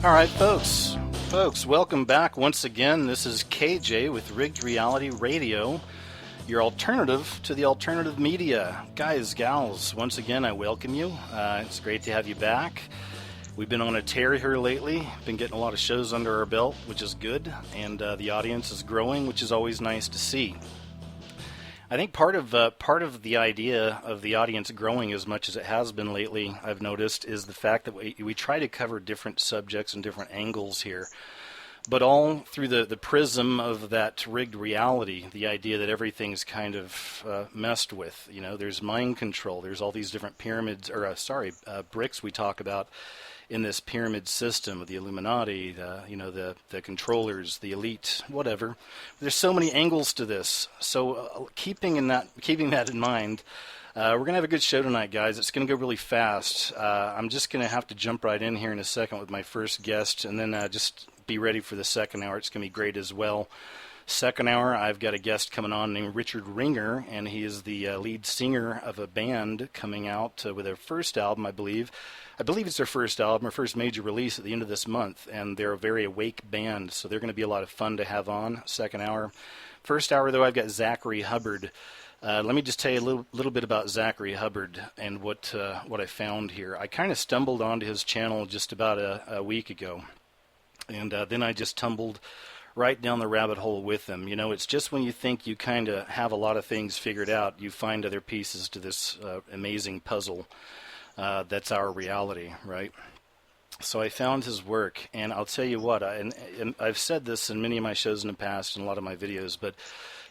All right, folks, welcome back once again. This is KJ with Rigged Reality Radio, your alternative to the alternative media. Guys, gals, once again, I welcome you. It's great to have you back. We've been on a tear here lately, been getting a lot of shows under our belt, which is good, and the audience is growing, which is always nice to see. I think part of the idea of the audience growing as much as it has been lately, I've noticed, is the fact that we try to cover different subjects and different angles here, but all through the prism of that rigged reality, the idea that everything's kind of messed with. You know, there's mind control, there's all these different pyramids, bricks we talk about in this pyramid system of the Illuminati, the controllers, the elite, whatever. There's so many angles to this. So keeping that in mind, we're going to have a good show tonight, guys. It's going to go really fast. I'm just going to have to jump right in here in a second with my first guest, and then just be ready for the second hour. It's going to be great as well. Second hour, I've got a guest coming on named Richard Ringer, and he is the lead singer of a band coming out with their first album, I believe. I believe it's their first album, or first major release at the end of this month, and they're a very awake band, so they're going to be a lot of fun to have on. Second hour. First hour, though, I've got Zachary Hubbard. Let me just tell you a little bit about Zachary Hubbard and what I found here. I kind of stumbled onto his channel just about a week ago, and then I just tumbled right down the rabbit hole with him. You know, it's just when you think you kind of have a lot of things figured out, you find other pieces to this amazing puzzle. That's our reality, right? So I found his work, and I'll tell you what, and I've said this in many of my shows in the past and a lot of my videos, but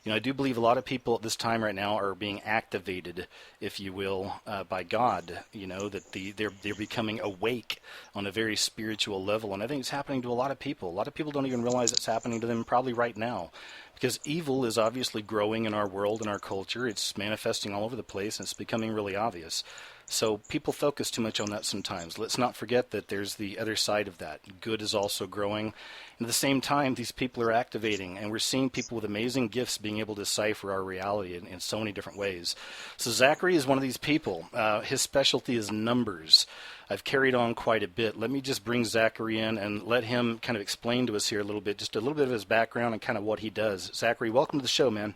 you know, I do believe a lot of people at this time right now are being activated, if you will, by God. You know, that they're becoming awake on a very spiritual level, and I think it's happening to a lot of people. A lot of people don't even realize it's happening to them probably right now, because evil is obviously growing in our world and our culture. It's manifesting all over the place, and it's becoming really obvious. So people focus too much on that sometimes. Let's not forget that there's the other side of that. Good is also growing. And at the same time, these people are activating, and we're seeing people with amazing gifts being able to decipher our reality in so many different ways. So Zachary is one of these people. His specialty is numbers. I've carried on quite a bit. Let me just bring Zachary in and let him kind of explain to us here a little bit, just a little bit of his background and kind of what he does. Zachary, welcome to the show, man.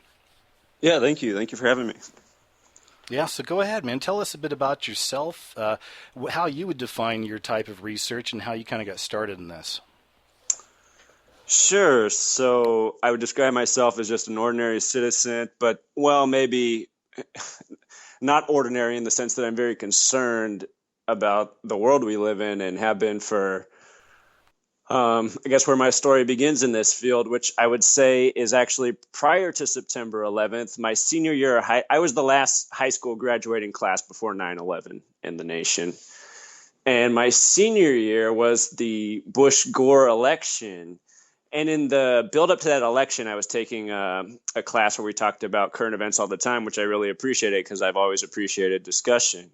Yeah, thank you. Thank you for having me. Yeah, so go ahead, man. Tell us a bit about yourself, how you would define your type of research, and how you kind of got started in this. Sure. So I would describe myself as just an ordinary citizen, but, well, maybe not ordinary in the sense that I'm very concerned about the world we live in and have been for, I guess, where my story begins in this field, which I would say is actually prior to September 11th. My senior year, I was the last high school graduating class before 9/11 in the nation. And my senior year was the Bush-Gore election. And in the build-up to that election, I was taking a class where we talked about current events all the time, which I really appreciated because I've always appreciated discussion.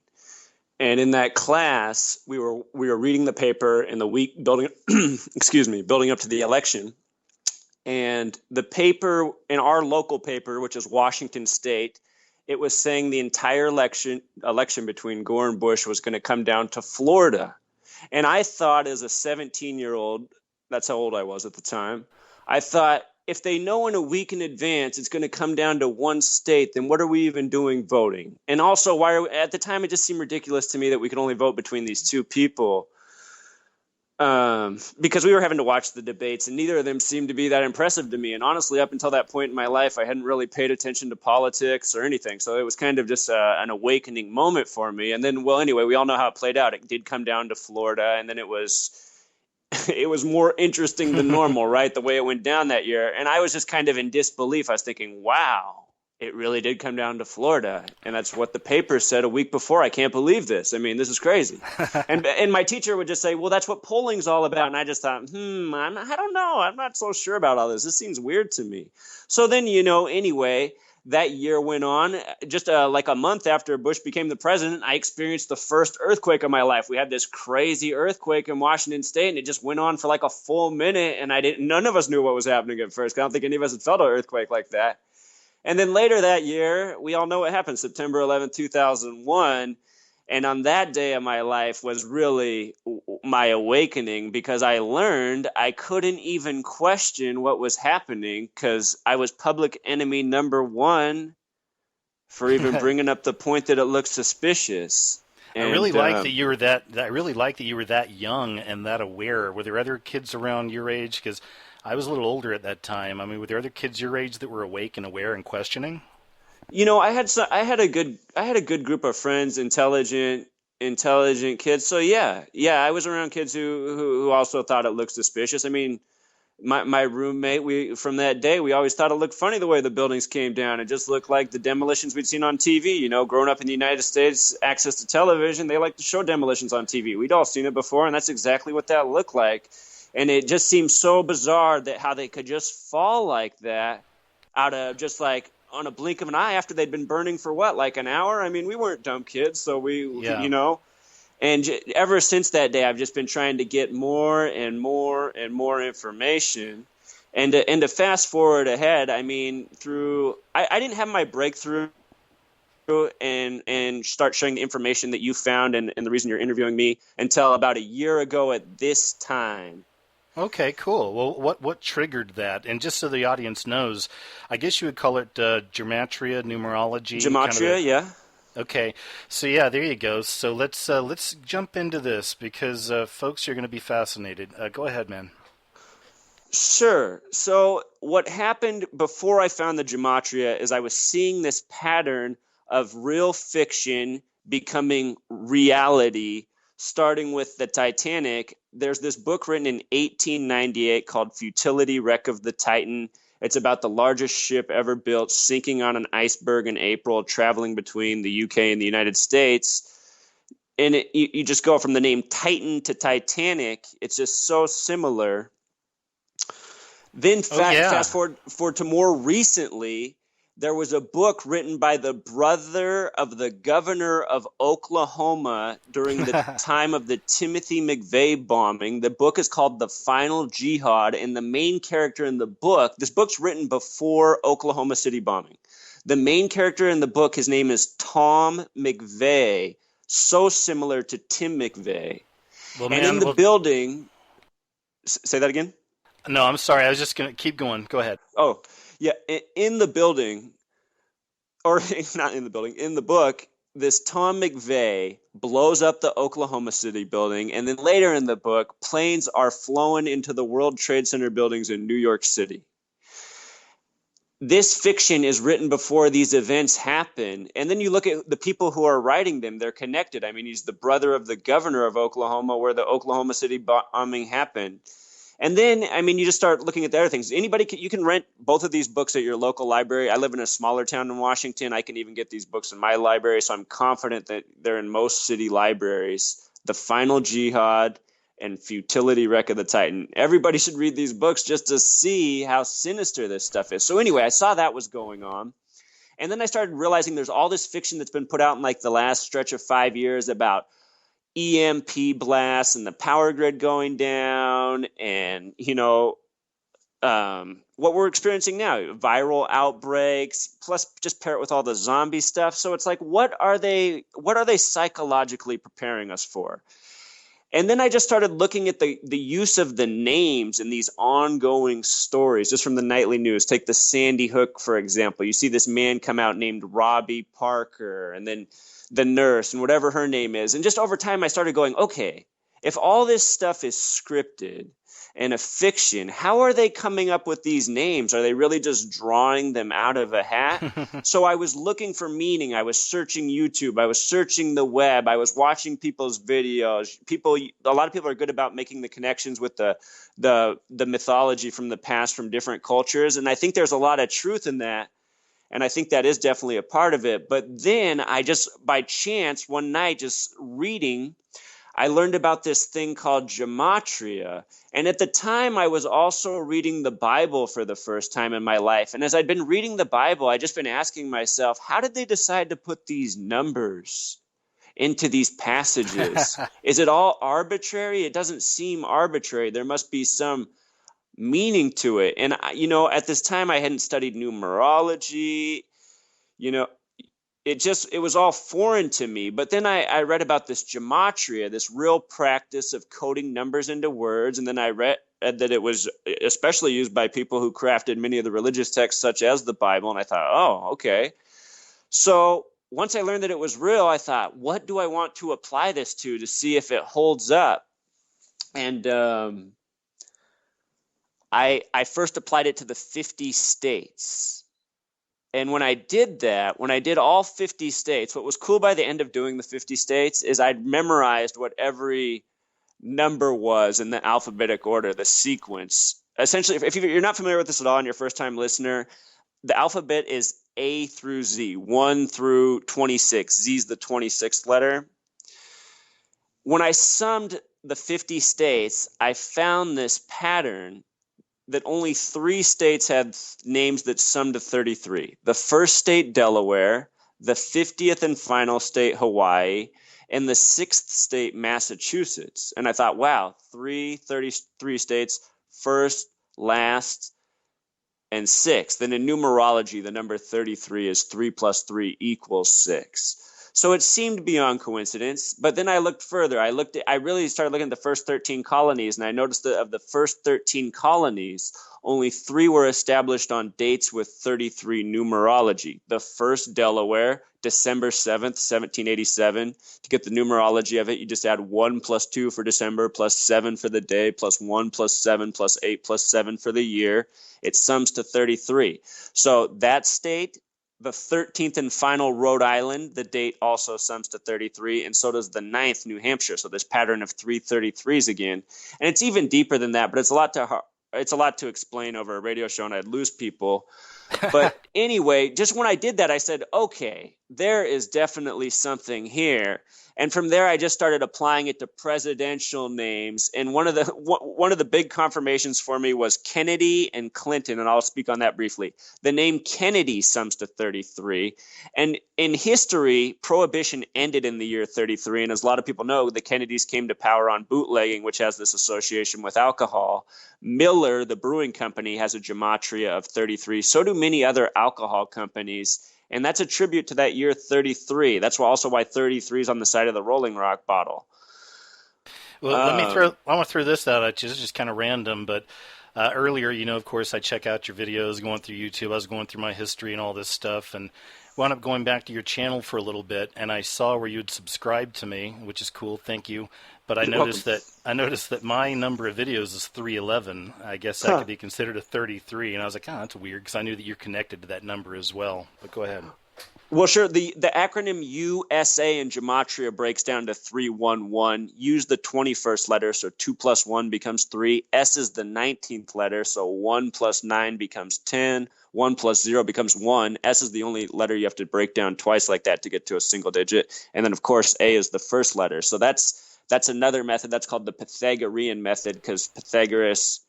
And in that class, we were reading the paper in the week building building up to the election. And the paper in our local paper, which is Washington State, it was saying the entire election between Gore and Bush was going to come down to Florida. And I thought, as a 17-year-old, that's how old I was at the time, I thought, if they know in a week in advance it's going to come down to one state, then what are we even doing voting? And also, at the time, it just seemed ridiculous to me that we could only vote between these two people, because we were having to watch the debates, and neither of them seemed to be that impressive to me. And honestly, up until that point in my life, I hadn't really paid attention to politics or anything. So it was kind of just an awakening moment for me. And then, well, anyway, we all know how it played out. It did come down to Florida, and then it was more interesting than normal, right? The way it went down that year. And I was just kind of in disbelief. I was thinking, wow, it really did come down to Florida. And that's what the paper said a week before. I can't believe this. I mean, this is crazy. and my teacher would just say, well, that's what polling's all about. And I just thought, I don't know. I'm not so sure about all this. This seems weird to me. So then, anyway, that year went on. Just like a month after Bush became the president, I experienced the first earthquake of my life. We had this crazy earthquake in Washington State, and it just went on for like a full minute, and none of us knew what was happening at first. I don't think any of us had felt an earthquake like that. And then later that year, we all know what happened, September 11, 2001. And on that day of my life was really my awakening, because I learned I couldn't even question what was happening because I was public enemy number one for even bringing up the point that it looked suspicious. I really And like that you were that. I really like that you were that young and that aware. Were there other kids around your age? Because I was a little older at that time. I mean, were there other kids your age that were awake and aware and questioning? I had a good group of friends, intelligent kids. So yeah, I was around kids who also thought it looked suspicious. I mean, my roommate, we from that day, we always thought it looked funny the way the buildings came down. It just looked like the demolitions we'd seen on TV. You know, growing up in the United States, access to television, they like to show demolitions on TV. We'd all seen it before, and that's exactly what that looked like. And it just seemed so bizarre that how they could just fall like that out of just like on a blink of an eye after they'd been burning for what, like an hour? I mean, we weren't dumb kids, so Yeah. and ever since that day, I've just been trying to get more and more and more information. And to fast forward ahead, I mean, I didn't have my breakthrough and start sharing the information that you found and the reason you're interviewing me until about a year ago at this time. Okay, cool. Well, what triggered that? And just so the audience knows, I guess you would call it gematria, numerology, kind of Gematria, yeah. Okay, so yeah, there you go. So let's jump into this because folks, you're going to be fascinated. Go ahead, man. Sure. So what happened before I found the gematria is I was seeing this pattern of real fiction becoming reality, starting with the Titanic. There's this book written in 1898 called Futility, Wreck of the Titan. It's about the largest ship ever built sinking on an iceberg in April, traveling between the UK and the United States. And you just go from the name Titan to Titanic. It's just so similar. Then Oh yeah. fast forward to more recently, there was a book written by the brother of the governor of Oklahoma during the time of the Timothy McVeigh bombing. The book is called The Final Jihad, and the main character in the book, this book's written before Oklahoma City bombing. The main character in the book, his name is Tom McVeigh, so similar to Tim McVeigh. Well, And in man. the Well, building, say that again? no, I'm sorry. I was just going to keep going. Go ahead. Oh, yeah. In the building, or not in the building, in the book, this Tom McVeigh blows up the Oklahoma City building. And then later in the book, planes are flown into the World Trade Center buildings in New York City. This fiction is written before these events happen. And then you look at the people who are writing them, they're connected. I mean, he's the brother of the governor of Oklahoma, where the Oklahoma City bombing happened. And then, I mean, you just start looking at the other things. You can rent both of these books at your local library. I live in a smaller town in Washington. I can even get these books in my library, so I'm confident that they're in most city libraries. The Final Jihad and Futility, Wreck of the Titan. Everybody should read these books just to see how sinister this stuff is. So anyway, I saw that was going on. And then I started realizing there's all this fiction that's been put out in like the last stretch of 5 years about EMP blasts and the power grid going down, and what we're experiencing now, viral outbreaks, plus just pair it with all the zombie stuff. So it's like, what are they psychologically preparing us for? And then I just started looking at the use of the names in these ongoing stories, just from the nightly news. Take the Sandy Hook, for example. You see this man come out named Robbie Parker, and then the nurse and whatever her name is. And just over time, I started going, okay, if all this stuff is scripted and a fiction, how are they coming up with these names? Are they really just drawing them out of a hat? So I was looking for meaning. I was searching YouTube. I was searching the web. I was watching people's videos. A lot of people are good about making the connections with the mythology from the past, from different cultures. And I think there's a lot of truth in that. And I think that is definitely a part of it. But then I just, by chance, one night just reading, I learned about this thing called gematria. And at the time, I was also reading the Bible for the first time in my life. And as I'd been reading the Bible, I'd just been asking myself, how did they decide to put these numbers into these passages? Is it all arbitrary? It doesn't seem arbitrary. There must be some meaning to it. And at this time I hadn't studied numerology. you know it was all foreign to me. But then I read about this gematria, this real practice of coding numbers into words. And then I read that it was especially used by people who crafted many of the religious texts, such as the Bible. And I thought, oh, okay. So once I learned that it was real, I thought, what do I want to apply this to see if it holds up? And I first applied it to the 50 states. And when I did that, when I did all 50 states, what was cool by the end of doing the 50 states is I'd memorized what every number was in the alphabetic order, the sequence. Essentially, if you're not familiar with this at all and you're a first-time listener, the alphabet is A through Z, 1 through 26. Z is the 26th letter. When I summed the 50 states, I found this pattern that only 3 states had names that summed to 33. The first state, Delaware, the 50th and final state, Hawaii, and the 6th state, Massachusetts. And I thought, wow, 33 states, first, last, and sixth. And in numerology, the number 33 is 3 plus 3 equals 6. So it seemed beyond coincidence. But then I looked further. I really started looking at the first 13 colonies, and I noticed that of the first 13 colonies, only 3 were established on dates with 33 numerology. The first, Delaware, December 7th, 1787. To get the numerology of it, you just add 1 plus 2 for December, plus 7 for the day, plus 1 plus 7, plus 8 plus 7 for the year. It sums to 33. So that state, the 13th and final, Rhode Island, the date also sums to 33, and so does the 9th, New Hampshire. So this pattern of 333s again. And it's even deeper than that, but it's a lot to explain over a radio show, and I'd lose people. But anyway, just when I did that, I said, okay, there is definitely something here. And from there, I just started applying it to presidential names. And one of the big confirmations for me was Kennedy and Clinton, and I'll speak on that briefly. The name Kennedy sums to 33. And in history, Prohibition ended in the year 33. And as a lot of people know, the Kennedys came to power on bootlegging, which has this association with alcohol. Miller, the brewing company, has a gematria of 33. So do many other alcohol companies. And that's a tribute to that year 33. That's also why 33 is on the side of the Rolling Rock bottle. Well, I want to throw this out at you. This is just kind of random, but earlier, of course, I check out your videos, going through YouTube. I was going through my history and all this stuff, and wound up going back to your channel for a little bit, and I saw where you'd subscribed to me, which is cool. Thank you. But I noticed that my number of videos is 311. I guess that could be considered a 33, and I was like, that's weird, because I knew that you're connected to that number as well. But go ahead. Well, sure. The acronym USA in gematria breaks down to 311. Use the 21st letter, so 2 plus 1 becomes 3. S is the 19th letter, so 1 plus 9 becomes 10. 1 plus 0 becomes 1. S is the only letter you have to break down twice like that to get to a single digit. And then, of course, A is the first letter. So that's another method. That's called the Pythagorean method, because Pythagoras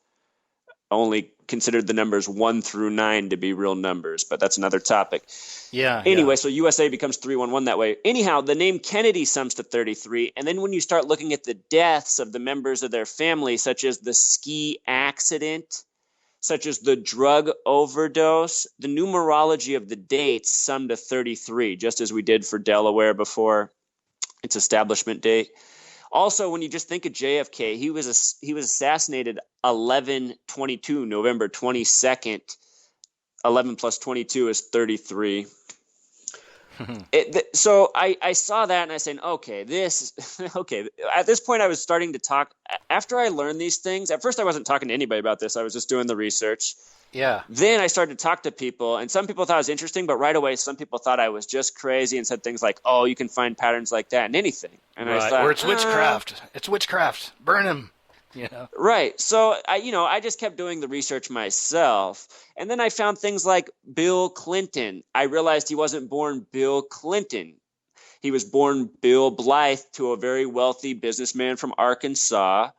only considered the numbers 1 through 9 to be real numbers, but that's another topic. Yeah. Anyway, so USA becomes 311 that way. Anyhow, the name Kennedy sums to 33, and then when you start looking at the deaths of the members of their family, such as the ski accident, such as the drug overdose, the numerology of the dates sum to 33, just as we did for Delaware before its establishment date. Also, when you just think of JFK, he was assassinated 11/22, November 22nd. 11 plus 22 is 33. So I saw that and I said, okay. At this point, I was starting to talk. After I learned these things, at first I wasn't talking to anybody about this. I was just doing the research. Yeah. Then I started to talk to people, and some people thought it was interesting, but right away some people thought I was just crazy and said things like, oh, you can find patterns like that in anything. And right. I thought, or it's witchcraft. It's witchcraft. Burn him. Right. So I just kept doing the research myself. And then I found things like Bill Clinton. I realized he wasn't born Bill Clinton. He was born Bill Blythe to a very wealthy businessman from Arkansas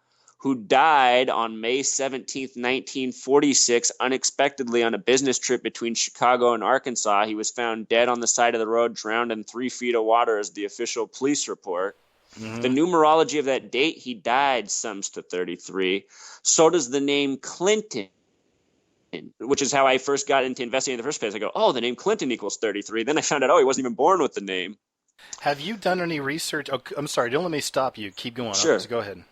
who died on May 17th, 1946, unexpectedly on a business trip between Chicago and Arkansas. He was found dead on the side of the road, drowned in 3 feet of water, as the official police report. Mm-hmm. The numerology of that date he died sums to 33. So does the name Clinton. which is how I first got into investigating in the first place. I go, oh, the name Clinton equals 33. Then I found out, oh, he wasn't even born with the name. Have you done any research? Oh, I'm sorry, don't let me stop you. Keep going. Sure. So go ahead.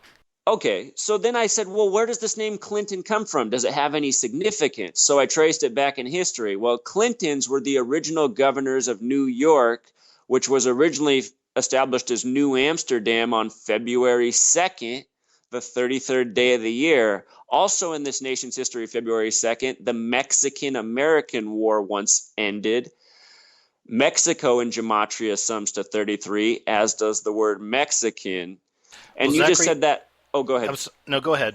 Okay, so then I said, well, where does this name Clinton come from? Does it have any significance? So I traced it back in history. Well, Clintons were the original governors of New York, which was originally established as New Amsterdam on February 2nd, the 33rd day of the year. Also in this nation's history, February 2nd, the Mexican-American War once ended. Mexico in gematria sums to 33, as does the word Mexican. And Well, you just Zachary, said that. Oh, go ahead. No, go ahead.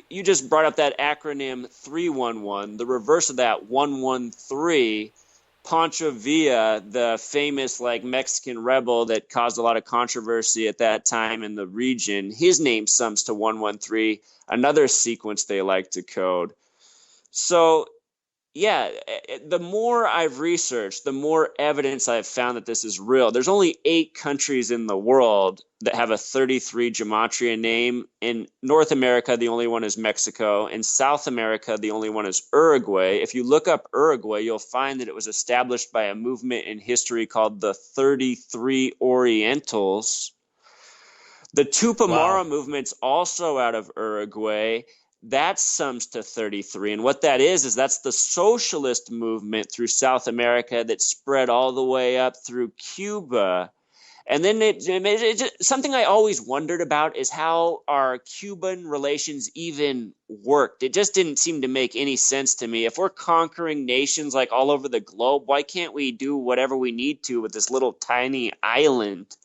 You just brought up that acronym 311. The reverse of that, 113. Pancho Villa, the famous Mexican rebel that caused a lot of controversy at that time in the region, his name sums to 113, another sequence they like to code. So yeah, the more I've researched, the more evidence I've found that this is real. There's only 8 countries in the world that have a 33 gematria name. In North America, the only one is Mexico. In South America, the only one is Uruguay. If you look up Uruguay, you'll find that it was established by a movement in history called the 33 Orientals. The Tupamara movement's also out of Uruguay. That sums to 33. And what that is that's the socialist movement through South America that spread all the way up through Cuba. And then something I always wondered about is how our Cuban relations even worked. It just didn't seem to make any sense to me. If we're conquering nations all over the globe, why can't we do whatever we need to with this little tiny island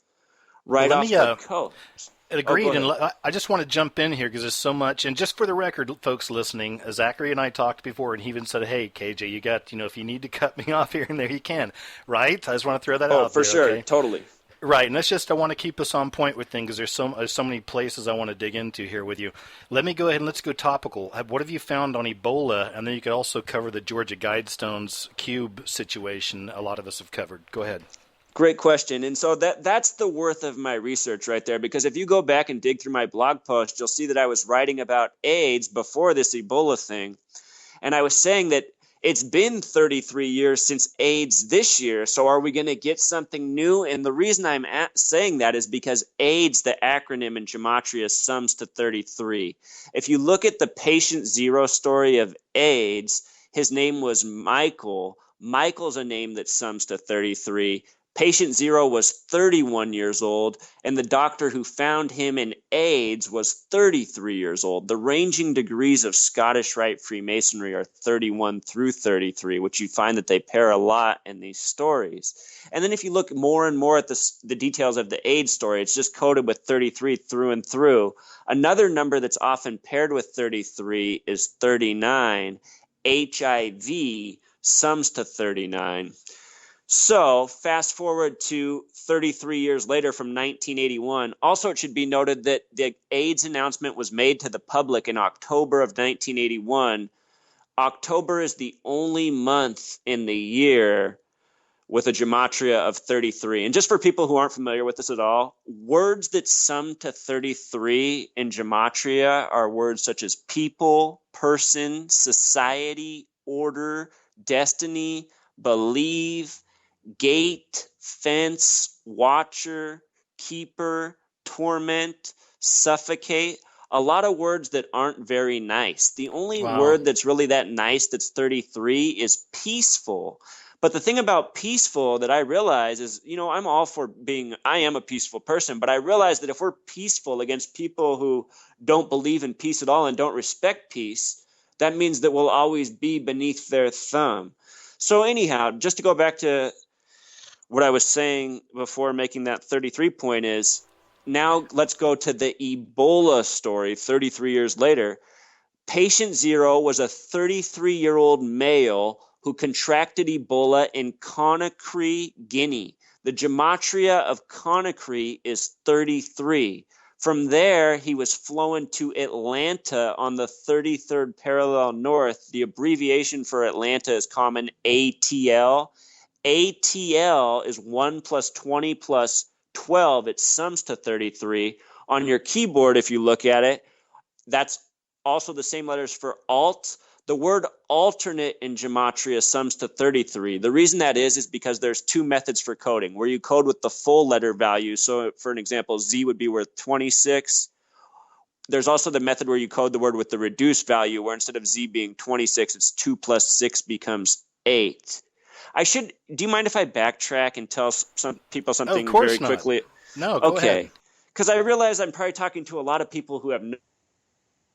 right off the coast? Agreed, and I just want to jump in here because there's so much. And just for the record, folks listening, Zachary and I talked before, and he even said, "Hey, KJ, you got, if you need to cut me off here and there, you can." Right? I just want to throw that out. Oh, for sure, okay? Totally. Right, and I want to keep us on point with things because there's so many places I want to dig into here with you. Let me go ahead and let's go topical. What have you found on Ebola? And then you could also cover the Georgia Guidestones cube situation. A lot of us have covered. Go ahead. Great question. And so that's the worth of my research right there, because if you go back and dig through my blog post, you'll see that I was writing about AIDS before this Ebola thing. And I was saying that it's been 33 years since AIDS this year. So are we going to get something new? And the reason I'm saying that is because AIDS, the acronym in gematria, sums to 33. If you look at the patient zero story of AIDS, his name was Michael. Michael's a name that sums to 33. Patient zero was 31 years old, and the doctor who found him in AIDS was 33 years old. The ranging degrees of Scottish Rite Freemasonry are 31 through 33, which you find that they pair a lot in these stories. And then if you look more and more at the details of the AIDS story, it's just coded with 33 through and through. Another number that's often paired with 33 is 39. HIV sums to 39. So fast forward to 33 years later from 1981. Also, it should be noted that the AIDS announcement was made to the public in October of 1981. October is the only month in the year with a gematria of 33. And just for people who aren't familiar with this at all, words that sum to 33 in gematria are words such as people, person, society, order, destiny, believe, gate, fence, watcher, keeper, torment, suffocate. A lot of words that aren't very nice. The only word that's really that nice that's 33 is peaceful. But the thing about peaceful that I realize is, I'm all for I am a peaceful person, but I realize that if we're peaceful against people who don't believe in peace at all and don't respect peace, that means that we'll always be beneath their thumb. So anyhow, just to go back to what I was saying before making that 33 point is, now let's go to the Ebola story 33 years later. Patient zero was a 33-year-old male who contracted Ebola in Conakry, Guinea. The gematria of Conakry is 33. From there, he was flown to Atlanta on the 33rd parallel north. The abbreviation for Atlanta is common ATL. ATL is 1 plus 20 plus 12. It sums to 33. On your keyboard, if you look at it, that's also the same letters for alt, The word alternate in gematria sums to 33. The reason that is because there's two methods for coding, where you code with the full letter value. So for an example, Z would be worth 26. There's also the method where you code the word with the reduced value, where instead of Z being 26, it's 2 plus 6 becomes 8. Do you mind if I backtrack and tell some people something of course very quickly? No, go ahead. Because I realize I'm probably talking to a lot of people who have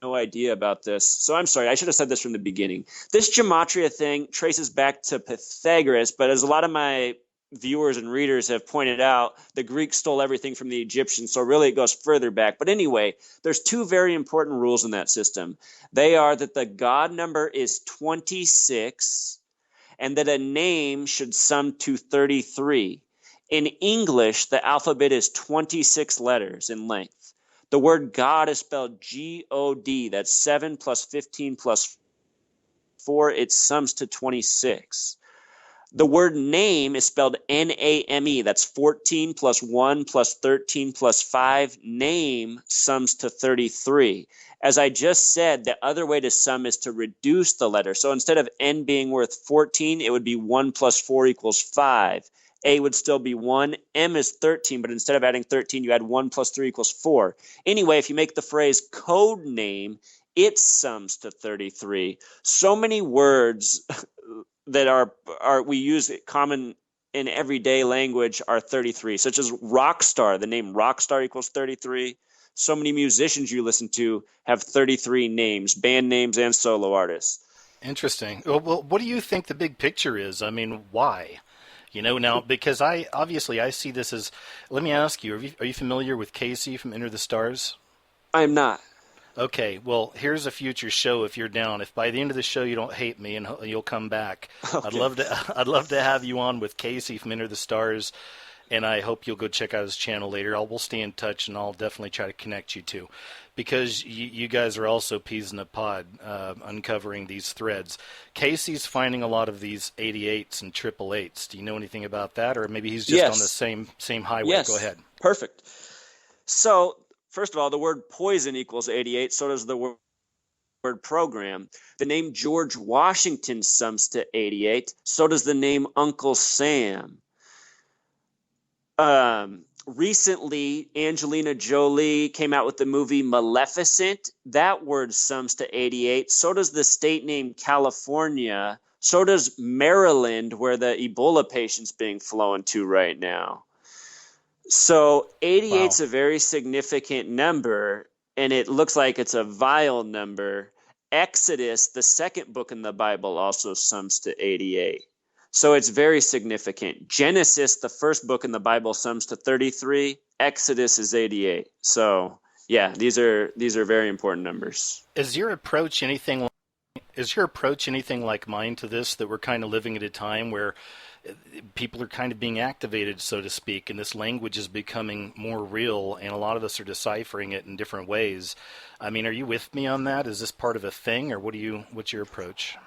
no idea about this. So I'm sorry, I should have said this from the beginning. This gematria thing traces back to Pythagoras, but as a lot of my viewers and readers have pointed out, the Greeks stole everything from the Egyptians, so really it goes further back. But anyway, there's two very important rules in that system. They are that the God number is 26 and that a name should sum to 33. In English, the alphabet is 26 letters in length. The word God is spelled G-O-D. That's 7 plus 15 plus 4. It sums to 26. The word name is spelled N-A-M-E. That's 14 plus 1 plus 13 plus 5. Name sums to 33. As I just said, the other way to sum is to reduce the letter. So instead of N being worth 14, it would be 1 plus 4 equals 5. A would still be 1. M is 13, but instead of adding 13, you add 1 plus 3 equals 4. Anyway, if you make the phrase code name, it sums to 33. So many words that are we use common in everyday language are 33, such as rock star. The name rock star equals 33. So many musicians you listen to have 33 names, band names and solo artists. Interesting. Well, what do you think the big picture is? I mean, why? Now, because I see this as, let me ask you, are you familiar with Casey from Enter the Stars? I am not. Okay, well, here's a future show if you're down. If by the end of the show you don't hate me and you'll come back, okay. I'd love to have you on with Casey from Enter the Stars, and I hope you'll go check out his channel later. We'll stay in touch, and I'll definitely try to connect you two, because you guys are also peas in a pod, uncovering these threads. Casey's finding a lot of these 88s and 888s. Do you know anything about that, or maybe he's just on the same highway? Yes. Go ahead. Perfect. So, first of all, the word poison equals 88. So does the word program. The name George Washington sums to 88. So does the name Uncle Sam. Recently, Angelina Jolie came out with the movie Maleficent. That word sums to 88. So does the state name California. So does Maryland, where the Ebola patient's being flown to right now. So 88 is a very significant number, and it looks like it's a vile number. Exodus, the second book in the Bible, also sums to 88. So it's very significant. Genesis, the first book in the Bible, sums to 33. Exodus is 88. So yeah, these are very important numbers. Is your approach anything like mine to this, that we're kind of living at a time where people are kind of being activated, so to speak, and this language is becoming more real, and a lot of us are deciphering it in different ways? I mean, are you with me on that? Is this part of a thing, or what's your approach?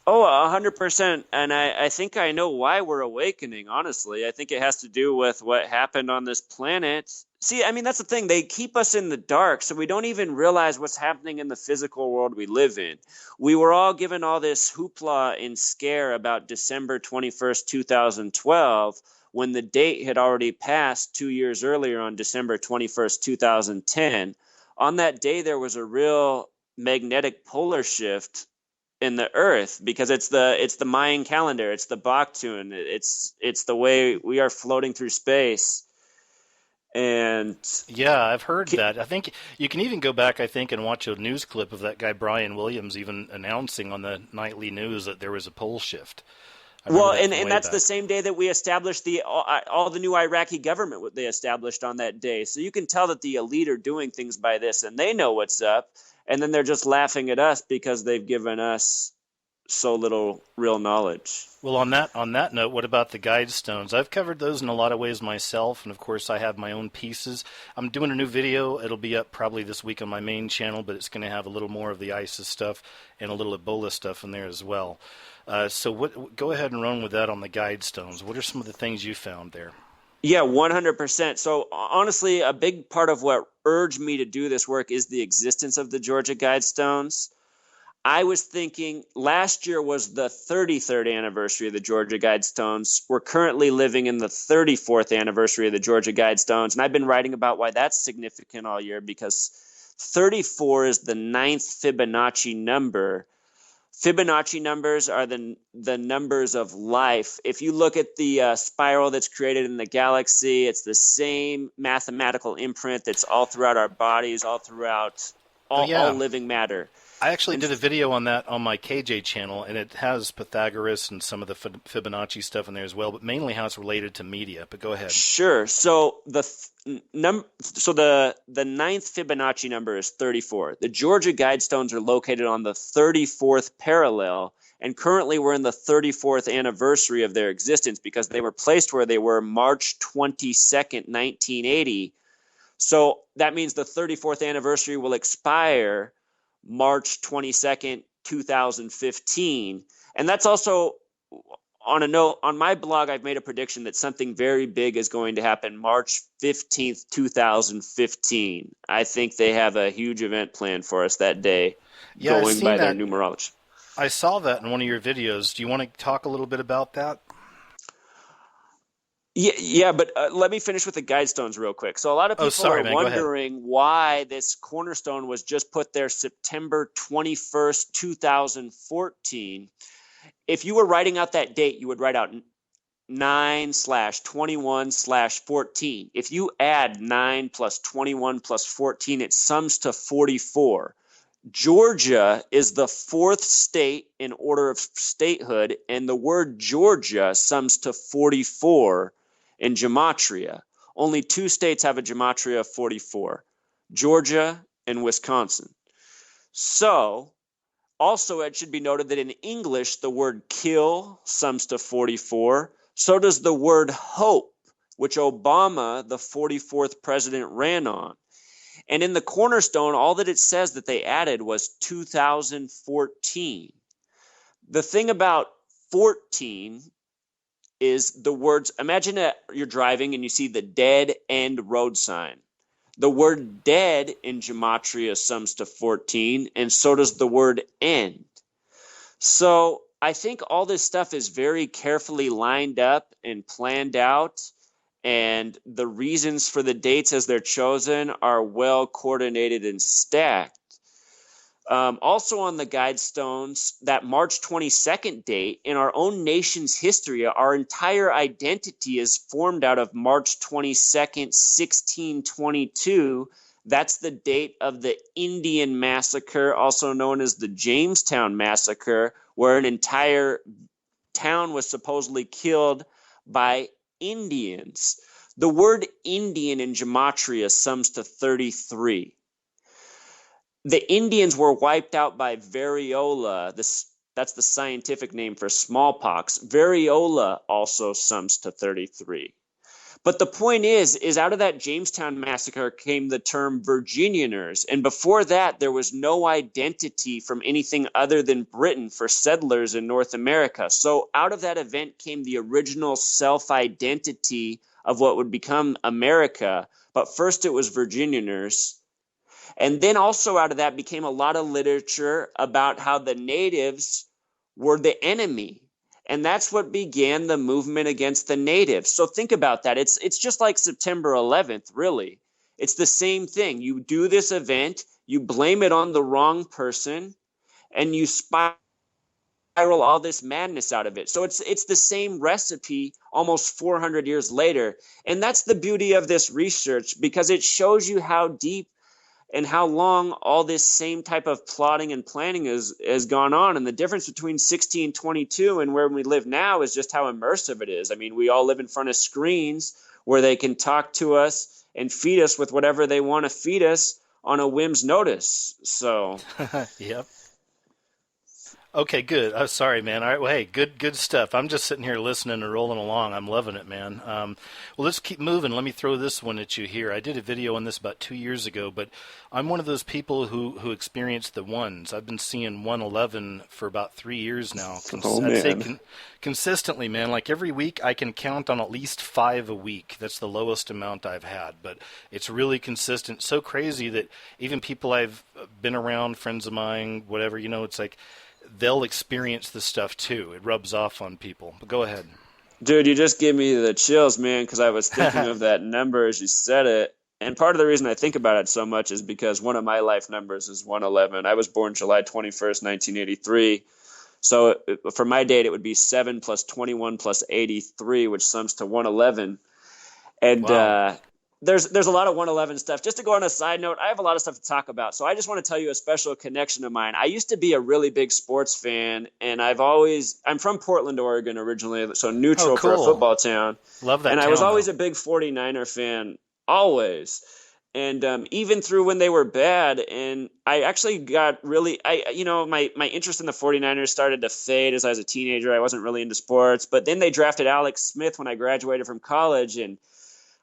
Oh, 100%. And I think I know why we're awakening, honestly. I think it has to do with what happened on this planet. See, I mean, that's the thing. They keep us in the dark, so we don't even realize what's happening in the physical world we live in. We were all given all this hoopla and scare about December 21st, 2012, when the date had already passed 2 years earlier on December 21st, 2010. On that day, there was a real magnetic polar shift in the Earth, because it's the Mayan calendar, it's the Baktun, it's the way we are floating through space. And yeah, I've heard that. I think you can even go back, and watch a news clip of that guy Brian Williams even announcing on the nightly news that there was a pole shift. Well, and that's the same day that we established all the new Iraqi government they established on that day. So you can tell that the elite are doing things by this, and they know what's up. And then they're just laughing at us because they've given us so little real knowledge. Well, on that note, what about the guide stones? I've covered those in a lot of ways myself, and of course I have my own pieces. I'm doing a new video. It'll be up probably this week on my main channel, but it's going to have a little more of the ISIS stuff and a little Ebola stuff in there as well. Go ahead and run with that on the guide stones. What are some of the things you found there? Yeah, 100%. So honestly, a big part of what urged me to do this work is the existence of the Georgia Guidestones. I was thinking last year was the 33rd anniversary of the Georgia Guidestones. We're currently living in the 34th anniversary of the Georgia Guidestones. And I've been writing about why that's significant all year, because 34 is the ninth Fibonacci number. Fibonacci numbers are the numbers of life. If you look at the spiral that's created in the galaxy, it's the same mathematical imprint that's all throughout our bodies, all throughout all living matter. I actually did a video on that on my KJ channel, and it has Pythagoras and some of the Fibonacci stuff in there as well, but mainly how it's related to media. But go ahead. Sure. So the ninth Fibonacci number is 34. The Georgia Guidestones are located on the 34th parallel, and currently we're in the 34th anniversary of their existence because they were placed where they were March 22nd, 1980. So that means the 34th anniversary will expire March 22nd, 2015. And that's also on a note, on my blog, I've made a prediction that something very big is going to happen March 15th, 2015. I think they have a huge event planned for us that day, going by their numerology. I saw that in one of your videos. Do you want to talk a little bit about that? Yeah, but let me finish with the Guidestones real quick. So a lot of people are wondering why this cornerstone was just put there September 21st, 2014. If you were writing out that date, you would write out 9/21/14. If you add 9 plus 21 plus 14, it sums to 44. Georgia is the fourth state in order of statehood, and the word Georgia sums to 44 in gematria. Only two states have a gematria of 44, Georgia and Wisconsin. So, also it should be noted that in English, the word kill sums to 44. So does the word hope, which Obama, the 44th president, ran on. And in the cornerstone, all that it says that they added was 2014. The thing about 14 is the words, imagine you're driving and you see the dead end road sign. The word dead in gematria sums to 14, and so does the word end. So I think all this stuff is very carefully lined up and planned out, and the reasons for the dates as they're chosen are well coordinated and stacked. Also on the Guidestones, that March 22nd date, in our own nation's history, our entire identity is formed out of March 22nd, 1622. That's the date of the Indian Massacre, also known as the Jamestown Massacre, where an entire town was supposedly killed by Indians. The word Indian in gematria sums to 33. The Indians were wiped out by variola. That's the scientific name for smallpox. Variola also sums to 33. But the point is out of that Jamestown massacre came the term Virginianers. And before that, there was no identity from anything other than Britain for settlers in North America. So out of that event came the original self-identity of what would become America. But first it was Virginianers. And then also out of that became a lot of literature about how the natives were the enemy. And that's what began the movement against the natives. So think about that. It's just like September 11th, really. It's the same thing. You do this event, you blame it on the wrong person, and you spiral all this madness out of it. So it's the same recipe almost 400 years later. And that's the beauty of this research, because it shows you how deep and how long all this same type of plotting and planning has gone on. And the difference between 1622 and where we live now is just how immersive it is. I mean, we all live in front of screens where they can talk to us and feed us with whatever they want to feed us on a whim's notice. So, Yep. Okay, good. Oh, sorry, man. All right, well, hey, good stuff. I'm just sitting here listening and rolling along. I'm loving it, man. Well, let's keep moving. Let me throw this one at you here. I did a video on this about 2 years ago, but I'm one of those people who experienced the ones. I've been seeing 111 for about 3 years now. Oh I'd say man. consistently, man. Like every week, I can count on at least five a week. That's the lowest amount I've had, but it's really consistent. So crazy that even people I've been around, friends of mine, whatever, it's like they'll experience this stuff too. It rubs off on people. But go ahead. Dude, you just gave me the chills, man, because I was thinking of that number as you said it. And part of the reason I think about it so much is because one of my life numbers is 111. I was born July 21st, 1983. So for my date, it would be 7 plus 21 plus 83, which sums to 111. And Wow. there's a lot of 111 stuff. Just to go on a side note, I have a lot of stuff to talk about. So I just want to tell you a special connection of mine. I used to be a really big sports fan, and I'm from Portland, Oregon originally, so Oh, neutral for a cool. football town. Love that And I was town always though. a big 49er fan, always. And even through when they were bad, and I actually got really, my interest in the 49ers started to fade as I was a teenager. I wasn't really into sports, but then they drafted Alex Smith when I graduated from college, and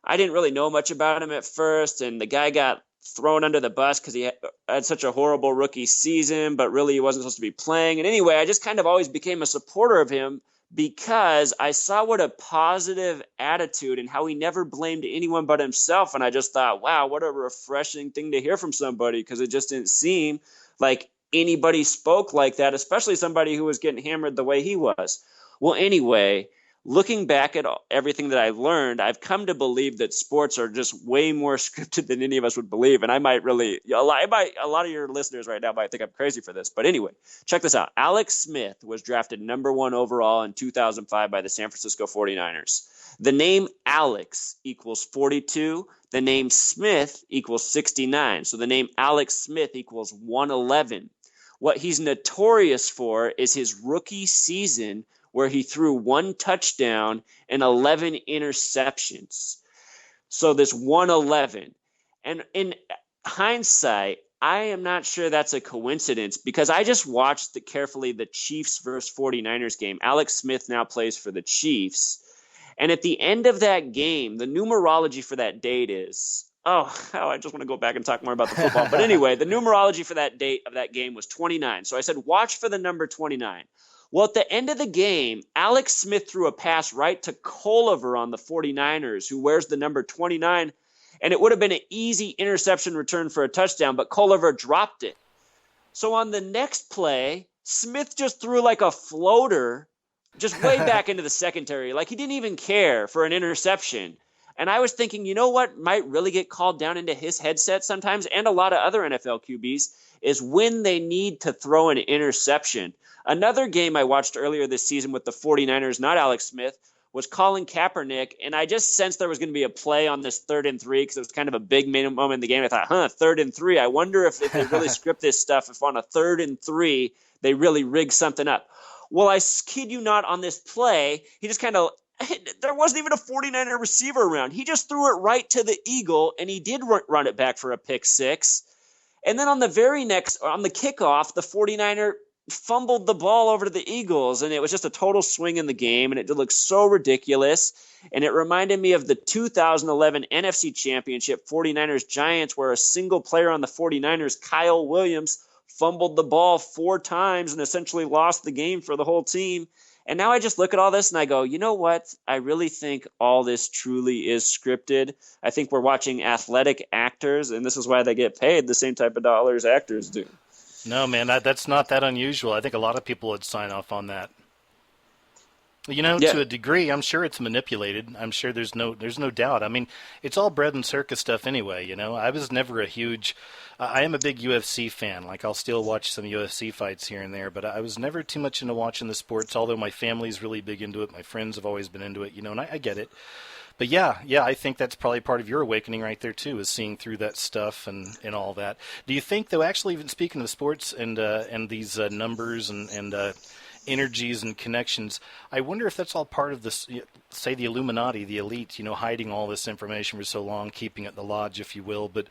I didn't really know much about him at first, and the guy got thrown under the bus because he had such a horrible rookie season, but really he wasn't supposed to be playing. And anyway, I just kind of always became a supporter of him because I saw what a positive attitude and how he never blamed anyone but himself. And I just thought, wow, what a refreshing thing to hear from somebody, because it just didn't seem like anybody spoke like that, especially somebody who was getting hammered the way he was. Well, anyway, looking back at everything that I've learned, I've come to believe that sports are just way more scripted than any of us would believe. And I might really, a lot of your listeners right now might think I'm crazy for this. But anyway, check this out. Alex Smith was drafted number one overall in 2005 by the San Francisco 49ers. The name Alex equals 42. The name Smith equals 69. So the name Alex Smith equals 111. What he's notorious for is his rookie season, where he threw one touchdown and 11 interceptions. So this 111. And in hindsight, I am not sure that's a coincidence, because I just watched carefully the Chiefs versus 49ers game. Alex Smith now plays for the Chiefs. And at the end of that game, the numerology for that date is, I just want to go back and talk more about the football. But anyway, the numerology for that date of that game was 29. So I said, watch for the number 29. Well, at the end of the game, Alex Smith threw a pass right to Culliver on the 49ers, who wears the number 29, and it would have been an easy interception return for a touchdown, but Culliver dropped it. So on the next play, Smith just threw like a floater just way back into the secondary. Like he didn't even care for an interception. And I was thinking, you know what might really get called down into his headset sometimes, and a lot of other NFL QBs, is when they need to throw an interception. Another game I watched earlier this season with the 49ers, not Alex Smith, was Colin Kaepernick, and I just sensed there was going to be a play on this 3rd and 3 because it was kind of a big moment in the game. I thought, 3rd and 3. I wonder if they really script this stuff, if on a 3rd and 3 they really rig something up. Well, I kid you not, on this play, he just kind of, there wasn't even a 49er receiver around. He just threw it right to the Eagle, and he did run it back for a pick six. And then on the kickoff, the 49er fumbled the ball over to the Eagles, and it was just a total swing in the game, and it looked so ridiculous. And it reminded me of the 2011 NFC Championship 49ers Giants, where a single player on the 49ers, Kyle Williams, fumbled the ball 4 times and essentially lost the game for the whole team. And now I just look at all this and I go, you know what? I really think all this truly is scripted. I think we're watching athletic actors, and this is why they get paid the same type of dollars actors do. No, man, that's not that unusual. I think a lot of people would sign off on that. Yeah. To a degree, I'm sure it's manipulated. I'm sure there's no doubt. I mean, it's all bread and circus stuff anyway. I was never a huge. I am a big UFC fan. Like, I'll still watch some UFC fights here and there, but I was never too much into watching the sports. Although my family's really big into it, my friends have always been into it. And I get it. But yeah, I think that's probably part of your awakening right there too, is seeing through that stuff and all that. Do you think, though, actually, even speaking of sports and these numbers and energies and connections. I wonder if that's all part of this, say the Illuminati, the elite, hiding all this information for so long, keeping it in the lodge, if you will. But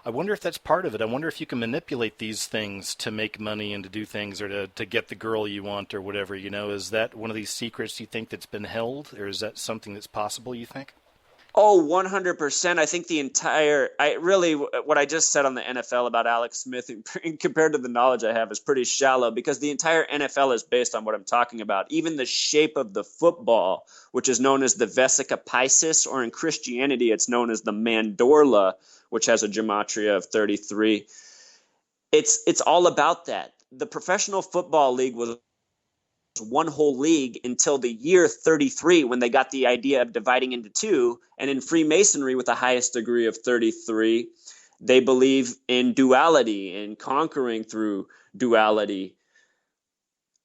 I wonder if that's part of it. I wonder if you can manipulate these things to make money and to do things, or to get the girl you want or whatever. Is that one of these secrets you think that's been held, or is that something that's possible, you think? Oh, 100%. I think what I just said on the NFL about Alex Smith compared to the knowledge I have is pretty shallow, because the entire NFL is based on what I'm talking about. Even the shape of the football, which is known as the vesica piscis, or in Christianity, it's known as the mandorla, which has a gematria of 33. It's all about that. The Professional Football League was one whole league until the year 33, when they got the idea of dividing into two. And in Freemasonry, with the highest degree of 33, they believe in duality and conquering through duality.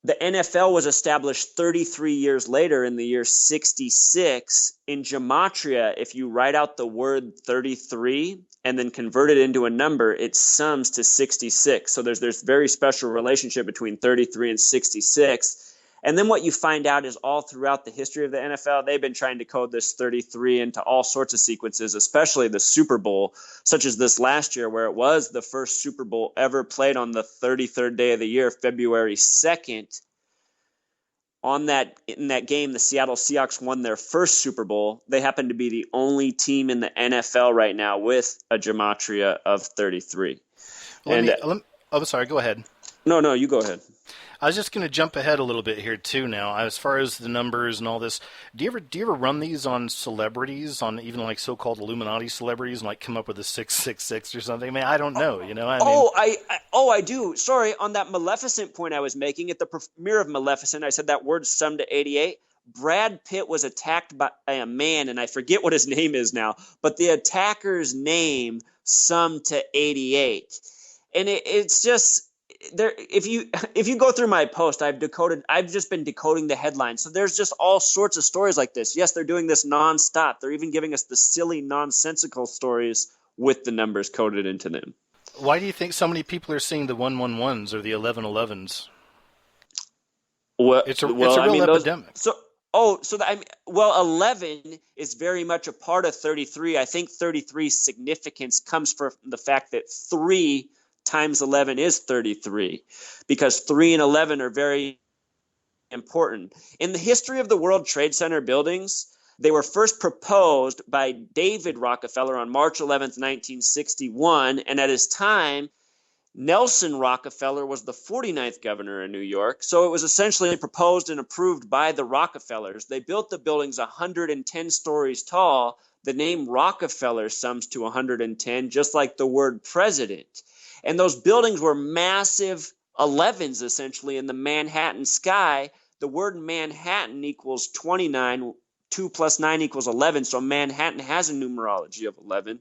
The NFL was established 33 years later, in the year 66. In gematria, if you write out the word 33 and then convert it into a number, it sums to 66. So there's very special relationship between 33 and 66. And then what you find out is, all throughout the history of the NFL, they've been trying to code this 33 into all sorts of sequences, especially the Super Bowl, such as this last year, where it was the first Super Bowl ever played on the 33rd day of the year, February 2nd. In that game, the Seattle Seahawks won their first Super Bowl. They happen to be the only team in the NFL right now with a gematria of 33. Oh, sorry, go ahead. No, you go ahead. I was just going to jump ahead a little bit here too. Now, as far as the numbers and all this, do you ever run these on celebrities, on even like so-called Illuminati celebrities, and like come up with a 666 or something? I mean, I don't know. I do. Sorry, on that Maleficent point I was making, at the premiere of Maleficent, I said that word summed to 88. Brad Pitt was attacked by a man, and I forget what his name is now, but the attacker's name summed to 88, and it's just. There, if you go through my post, I've just been decoding the headlines. So there's just all sorts of stories like this. Yes, they're doing this nonstop. They're even giving us the silly, nonsensical stories with the numbers coded into them. Why do you think so many people are seeing the 111s or the 1111s? It's a real epidemic. 11 is very much a part of 33. I think 33's significance comes from the fact that 3 times 11 is 33, because 3 and 11 are very important. In the history of the World Trade Center buildings, they were first proposed by David Rockefeller on March 11th, 1961, and at his time, Nelson Rockefeller was the 49th governor in New York, so it was essentially proposed and approved by the Rockefellers. They built the buildings 110 stories tall. The name Rockefeller sums to 110, just like the word president. And those buildings were massive 11s, essentially, in the Manhattan sky. The word Manhattan equals 29. 2 plus 9 equals 11. So Manhattan has a numerology of 11.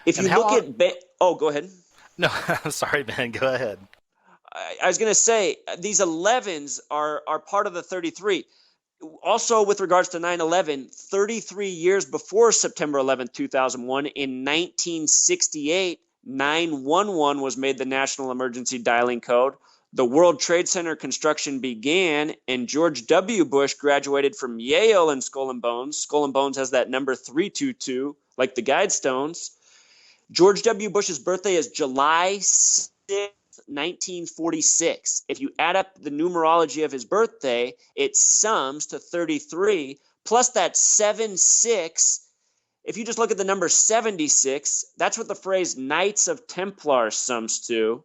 If you look at... go ahead. No, sorry, man. Go ahead. I was going to say, these 11s are part of the 33. Also, with regards to 9/11, 33 years before September 11th, 2001, in 1968, 911 was made the national emergency dialing code. The World Trade Center construction began, and George W. Bush graduated from Yale in Skull and Bones. Skull and Bones has that number 322, like the Guidestones. George W. Bush's birthday is July 6th, 1946. If you add up the numerology of his birthday, it sums to 33, plus that 76. If you just look at the number 76, that's what the phrase Knights of Templar sums to.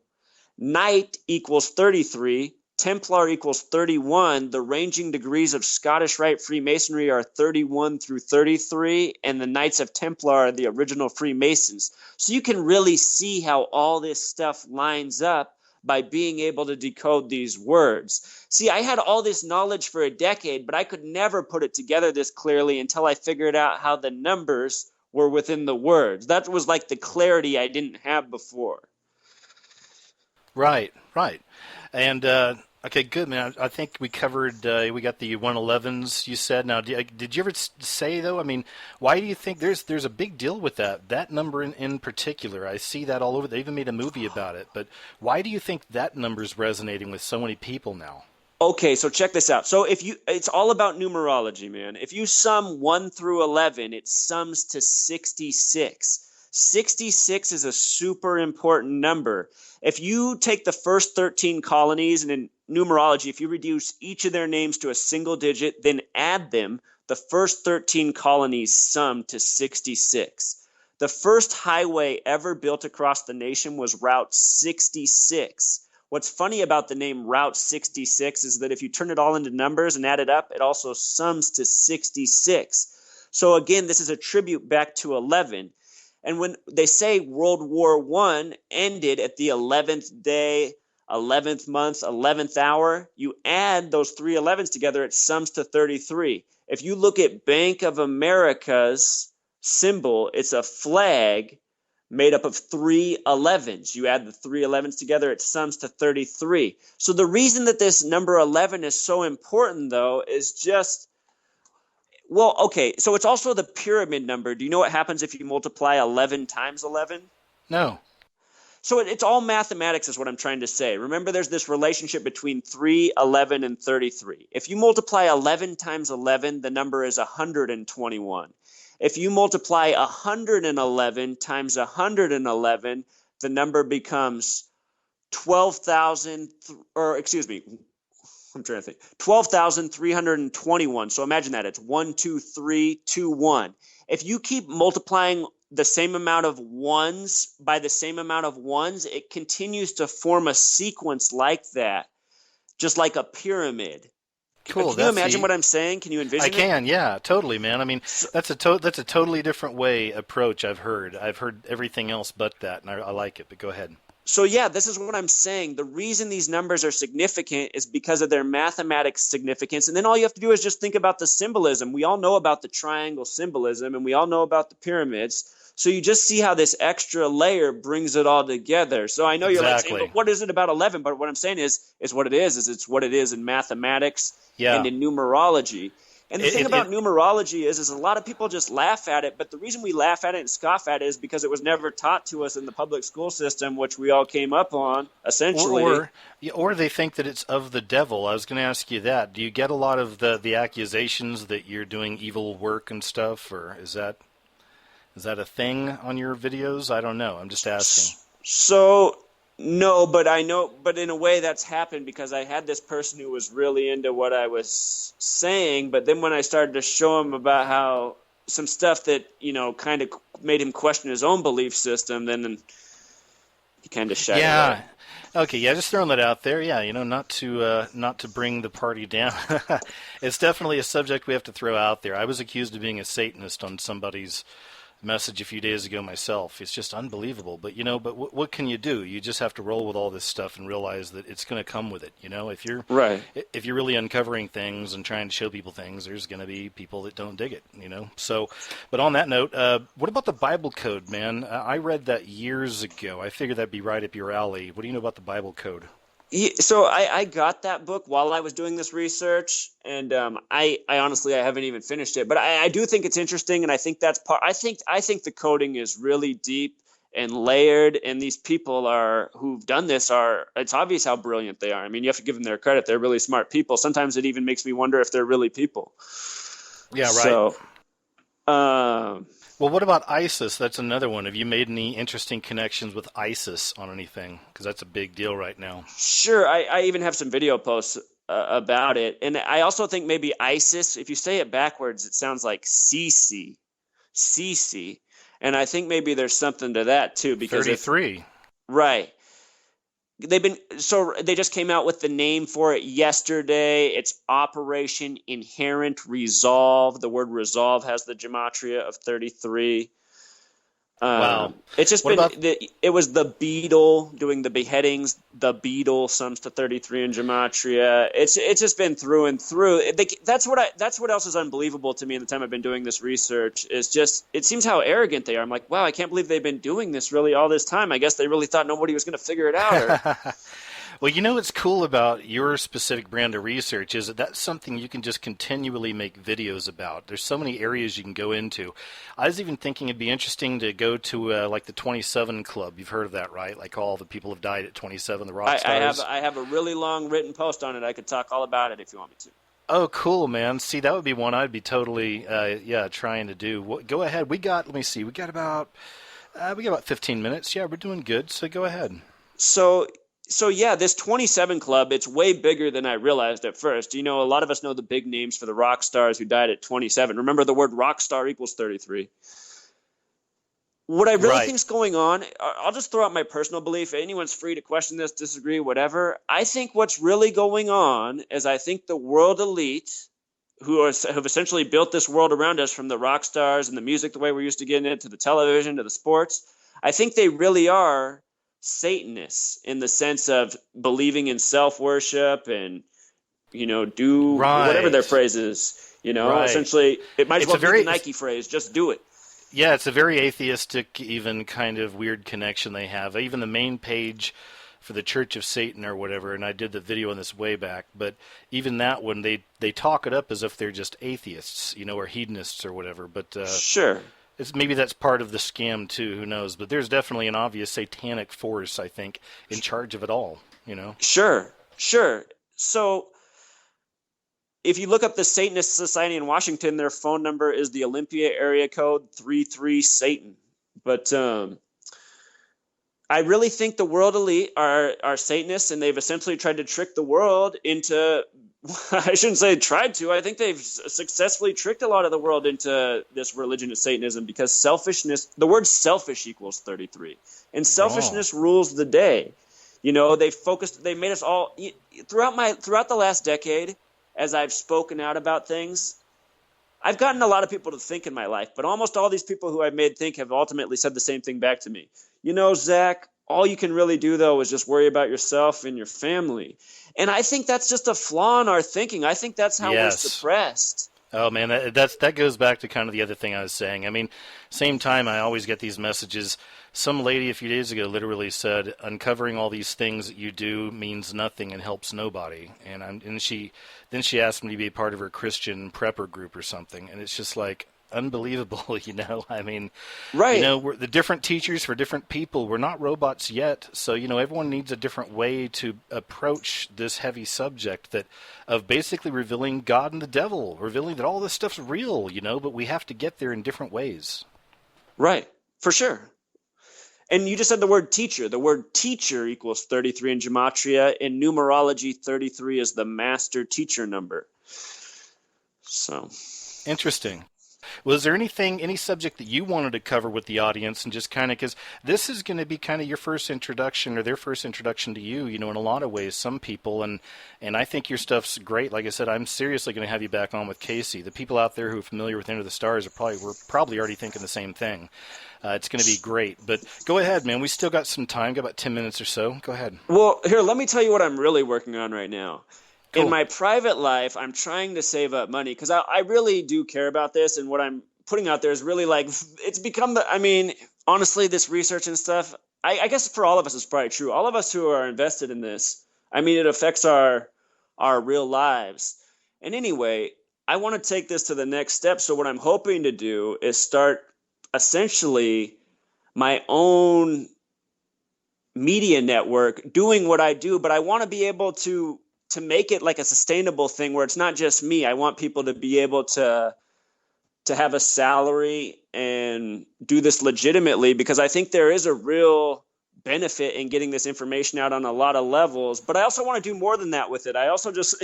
Knight equals 33. Templar equals 31. The ranging degrees of Scottish Rite Freemasonry are 31 through 33, and the Knights of Templar are the original Freemasons. So you can really see how all this stuff lines up by being able to decode these words. See, I had all this knowledge for a decade, but I could never put it together this clearly until I figured out how the numbers were within the words. That was like the clarity I didn't have before. Right. And Okay, good, man. I think we covered, we got the 111s you said. Now, did you ever say, though, I mean, why do you think there's a big deal with that number in particular? I see that all over. They even made a movie about it. But why do you think that number's resonating with so many people now? Okay, so check this out. So it's all about numerology, man. If you sum 1 through 11, it sums to 66. 66 is a super important number. If you take the first 13 colonies, and in numerology, if you reduce each of their names to a single digit, then add them, the first 13 colonies sum to 66. The first highway ever built across the nation was Route 66. What's funny about the name Route 66 is that if you turn it all into numbers and add it up, it also sums to 66. So again, this is a tribute back to 11. And when they say World War I ended at the 11th day, 11th month, 11th hour, you add those three 11s together, it sums to 33. If you look at Bank of America's symbol, it's a flag made up of three 11s. You add the three 11s together, it sums to 33. So the reason that this number 11 is so important, though, is just, well, okay, so it's also the pyramid number. Do you know what happens if you multiply 11 times 11? No. So it's all mathematics is what I'm trying to say. Remember, there's this relationship between 3, 11, and 33. If you multiply 11 times 11, the number is 121. If you multiply 111 times 111, the number becomes 12,321. So imagine that. It's 1, 2, 3, 2, 1. If you keep multiplying the same amount of ones by the same amount of ones, it continues to form a sequence like that, just like a pyramid. Cool. Can you imagine what I'm saying? Can you envision it? I can, yeah, totally, man. I mean, that's a totally different approach I've heard. I've heard everything else but that, and I like it. But go ahead. So yeah, this is what I'm saying. The reason these numbers are significant is because of their mathematics significance. And then all you have to do is just think about the symbolism. We all know about the triangle symbolism, and we all know about the pyramids. So you just see how this extra layer brings it all together. So I know you're like saying, but what is it about 11? But what I'm saying is what it is it's what it is in mathematics and in numerology. And the thing about numerology is a lot of people just laugh at it, but the reason we laugh at it and scoff at it is because it was never taught to us in the public school system, which we all came up on, essentially. Or they think that it's of the devil. I was going to ask you that. Do you get a lot of the accusations that you're doing evil work and stuff, or is that a thing on your videos? I don't know. I'm just asking. So no, but I know, but in a way that's happened because I had this person who was really into what I was saying, but then when I started to show him about how some stuff that, kind of made him question his own belief system, then he kind of shied away. Okay, yeah, just throwing that out there. Yeah, not to bring the party down. It's definitely a subject we have to throw out there. I was accused of being a Satanist on somebody's message a few days ago myself. It's just unbelievable. But what can you do? You just have to roll with all this stuff and realize that it's going to come with it. If you're if you're really uncovering things and trying to show people things, there's going to be people that don't dig it. So, but on that note, what about the Bible code, man? I read that years ago. I figured that'd be right up your alley. What do you know about the Bible code? So I got that book while I was doing this research, and I honestly I haven't even finished it, but I do think it's interesting, and I think that's part. I think the coding is really deep and layered, and these people who've done this it's obvious how brilliant they are. I mean, you have to give them their credit; they're really smart people. Sometimes it even makes me wonder if they're really people. Yeah, right. So, well, what about ISIS? That's another one. Have you made any interesting connections with ISIS on anything? Because that's a big deal right now. Sure. I even have some video posts about it. And I also think maybe ISIS, if you say it backwards, it sounds like CC. CC. And I think maybe there's something to that, too. Because 33. Right. They just came out with the name for it yesterday. It's Operation Inherent Resolve. The word resolve has the gematria of 33. Wow. It's just it was the beetle doing the beheadings. The beetle sums to 33 in gematria. It's just been through and through. That's what else is unbelievable to me in the time I've been doing this research is just it seems how arrogant they are. I'm like, wow, I can't believe they've been doing this really all this time. I guess they really thought nobody was going to figure it out. Well, you know what's cool about your specific brand of research is that that's something you can just continually make videos about. There's so many areas you can go into. I was even thinking it'd be interesting to go to like the 27 Club. You've heard of that, right? Like all the people have died at 27, the rock stars. I have a really long written post on it. I could talk all about it if you want me to. Oh, cool, man. See, that would be one I'd be totally, trying to do. Go ahead. Let me see, we got about 15 minutes. Yeah, we're doing good, so go ahead. So yeah, this 27 Club, it's way bigger than I realized at first. You know, a lot of us know the big names for the rock stars who died at 27. Remember, the word rock star equals 33. What I really think is going on, I'll just throw out my personal belief. Anyone's free to question this, disagree, whatever. I think what's really going on is I think the world elite, who have essentially built this world around us, from the rock stars and the music, the way we're used to getting it, to the television, to the sports, I think they really are Satanists in the sense of believing in self-worship and, do whatever their phrase is, essentially it might as well be the Nike phrase, just do it. Yeah, it's a very atheistic, even kind of weird connection they have. Even the main page for the Church of Satan or whatever, and I did the video on this way back, but even that one, they talk it up as if they're just atheists, or hedonists or whatever. But sure. Maybe that's part of the scam too, who knows? But there's definitely an obvious satanic force, I think, in charge of it all, Sure. So if you look up the Satanist Society in Washington, their phone number is the Olympia area code 33-SATAN. But I really think the world elite are Satanists, and they've essentially tried to trick the world into I shouldn't say tried to. I think they've successfully tricked a lot of the world into this religion of Satanism, because the word selfish equals 33. And selfishness rules the day. They made us all, throughout the last decade, as I've spoken out about things, I've gotten a lot of people to think in my life, but almost all these people who I've made think have ultimately said the same thing back to me. Zach, all you can really do, though, is just worry about yourself and your family. And I think that's just a flaw in our thinking. I think that's how we're suppressed. Oh, man, that goes back to kind of the other thing I was saying. I mean, same time, I always get these messages. Some lady a few days ago literally said, uncovering all these things that you do means nothing and helps nobody. And she asked me to be a part of her Christian prepper group or something. And it's just like, unbelievable, I mean, right. We're the different teachers for different people. We're not robots yet, so everyone needs a different way to approach this heavy subject of basically revealing God and the devil, revealing that all this stuff's real, but we have to get there in different ways. Right, for sure. And you just said the word teacher. The word teacher equals 33 in gematria. In numerology, 33 is the master teacher number. So interesting. Was there any subject that you wanted to cover with the audience, and just kind of, because this is going to be kind of your first introduction or their first introduction to you, in a lot of ways, some people, and I think your stuff's great. Like I said, I'm seriously going to have you back on with Casey. The people out there who are familiar with Into the Stars were probably already thinking the same thing. It's going to be great. But go ahead, man. We still got some time. Got about 10 minutes or so. Go ahead. Well, here, let me tell you what I'm really working on right now. Cool. In my private life, I'm trying to save up money because I really do care about this, and what I'm putting out there is really it's become honestly, this research and stuff, I guess for all of us it's probably true. All of us who are invested in this, it affects our real lives. And anyway, I want to take this to the next step. So what I'm hoping to do is start essentially my own media network doing what I do, but I want to be able to make it like a sustainable thing where it's not just me. I want people to be able to have a salary and do this legitimately, because I think there is a real benefit in getting this information out on a lot of levels. But I also want to do more than that with it. I also just,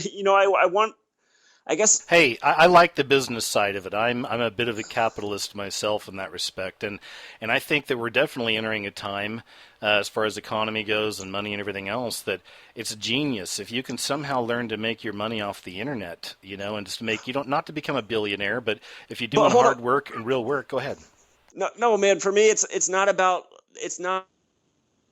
I guess. Hey, I like the business side of it. I'm a bit of a capitalist myself in that respect, and I think that we're definitely entering a time, as far as economy goes and money and everything else, that it's genius if you can somehow learn to make your money off the internet, and just make not to become a billionaire, but if you do hard work and real work, go ahead. No, man. For me, it's not about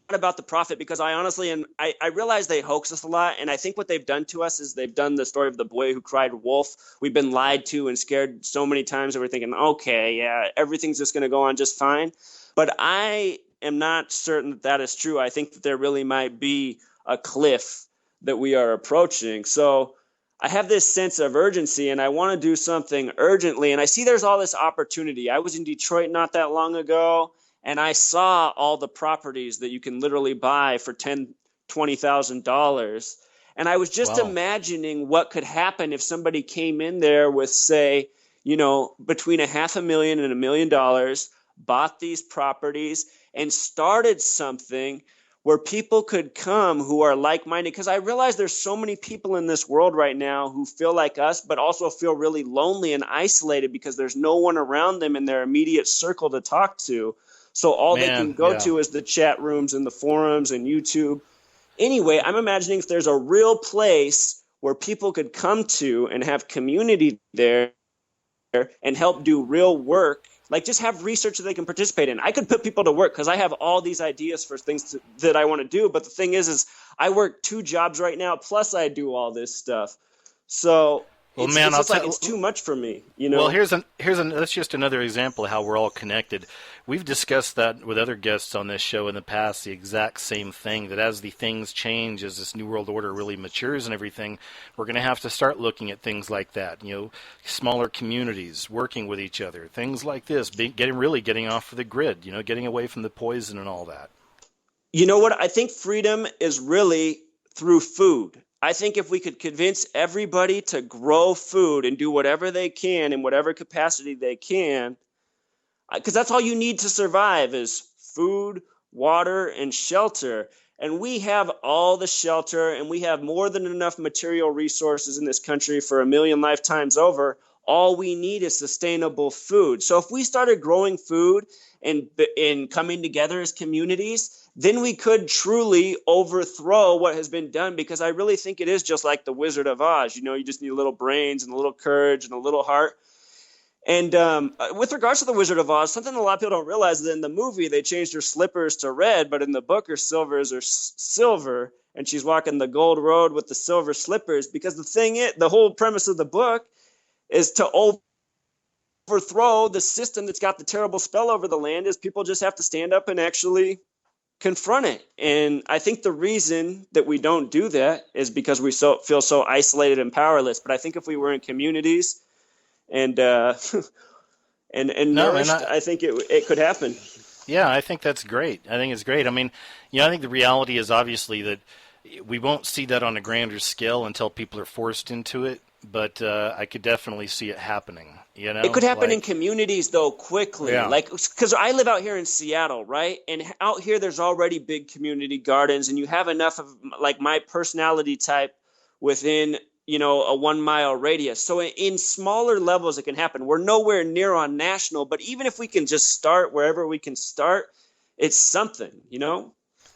the profit, because I honestly, and I realize they hoax us a lot, and I think what they've done to us is they've done the story of the boy who cried wolf. We've been lied to and scared so many times that we're thinking, okay, yeah, everything's just going to go on just fine. But I am not certain that is true. I think that there really might be a cliff that we are approaching. So I have this sense of urgency, and I want to do something urgently. And I see there's all this opportunity. I was in Detroit not that long ago, and I saw all the properties that you can literally buy for $20,000. And I was just imagining what could happen if somebody came in there with, say, between $500,000 and $1 million, bought these properties and started something where people could come who are like-minded. Because I realize there's so many people in this world right now who feel like us, but also feel really lonely and isolated because there's no one around them in their immediate circle to talk to. So all they can go to is the chat rooms and the forums and YouTube. Anyway, I'm imagining if there's a real place where people could come to and have community there and help do real work, like just have research that they can participate in. I could put people to work because I have all these ideas for things that I want to do. But the thing is I work 2 jobs right now, plus I do all this stuff. So it's too much for me, Well, that's just another example of how we're all connected. We've discussed that with other guests on this show in the past, the exact same thing, that as the things change, as this New World Order really matures and everything, we're going to have to start looking at things like that, smaller communities, working with each other, things like this, getting off of the grid, getting away from the poison and all that. You know what? I think freedom is really through food. I think if we could convince everybody to grow food and do whatever they can in whatever capacity they can, because that's all you need to survive is food, water, and shelter. And we have all the shelter, and we have more than enough material resources in this country for 1 million lifetimes over. All we need is sustainable food. So if we started growing food and coming together as communities, then we could truly overthrow what has been done, because I really think it is just like the Wizard of Oz. You just need a little brains and a little courage and a little heart. And with regards to the Wizard of Oz, something a lot of people don't realize is that in the movie they changed her slippers to red, but in the book her slippers are silver, and she's walking the gold road with the silver slippers, because the whole premise of the book is to overthrow the system that's got the terrible spell over the land. Is people just have to stand up and actually confront it. And I think the reason that we don't do that is because we feel so isolated and powerless. But I think if we were in communities and nourished, I think it could happen. Yeah, I think that's great. I think it's great. I mean, I think the reality is obviously that we won't see that on a grander scale until people are forced into it. But I could definitely see it happening. It could happen in communities, though, quickly. Yeah. Because I live out here in Seattle, right? And out here, there's already big community gardens, and you have enough of my personality type within a 1 mile radius. So in smaller levels, it can happen. We're nowhere near on national, but even if we can just start wherever we can start, it's something,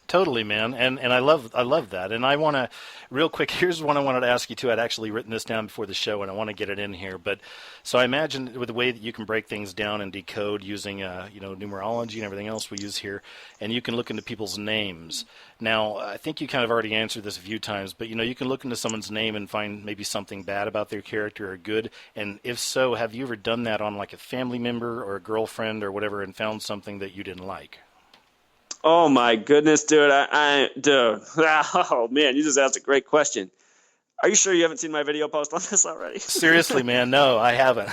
Totally, man, and I love that. And I want to, real quick, here's one I wanted to ask you too. I'd actually written this down before the show, and I want to get it in here. But so I imagine with the way that you can break things down and decode using numerology and everything else we use here, and you can look into people's names. Now, I think you kind of already answered this a few times, but you can look into someone's name and find maybe something bad about their character or good. And if so, have you ever done that on like a family member or a girlfriend or whatever, and found something that you didn't like? Oh my goodness, dude! Dude, oh man, you just asked a great question. Are you sure you haven't seen my video post on this already? Seriously, man, no, I haven't.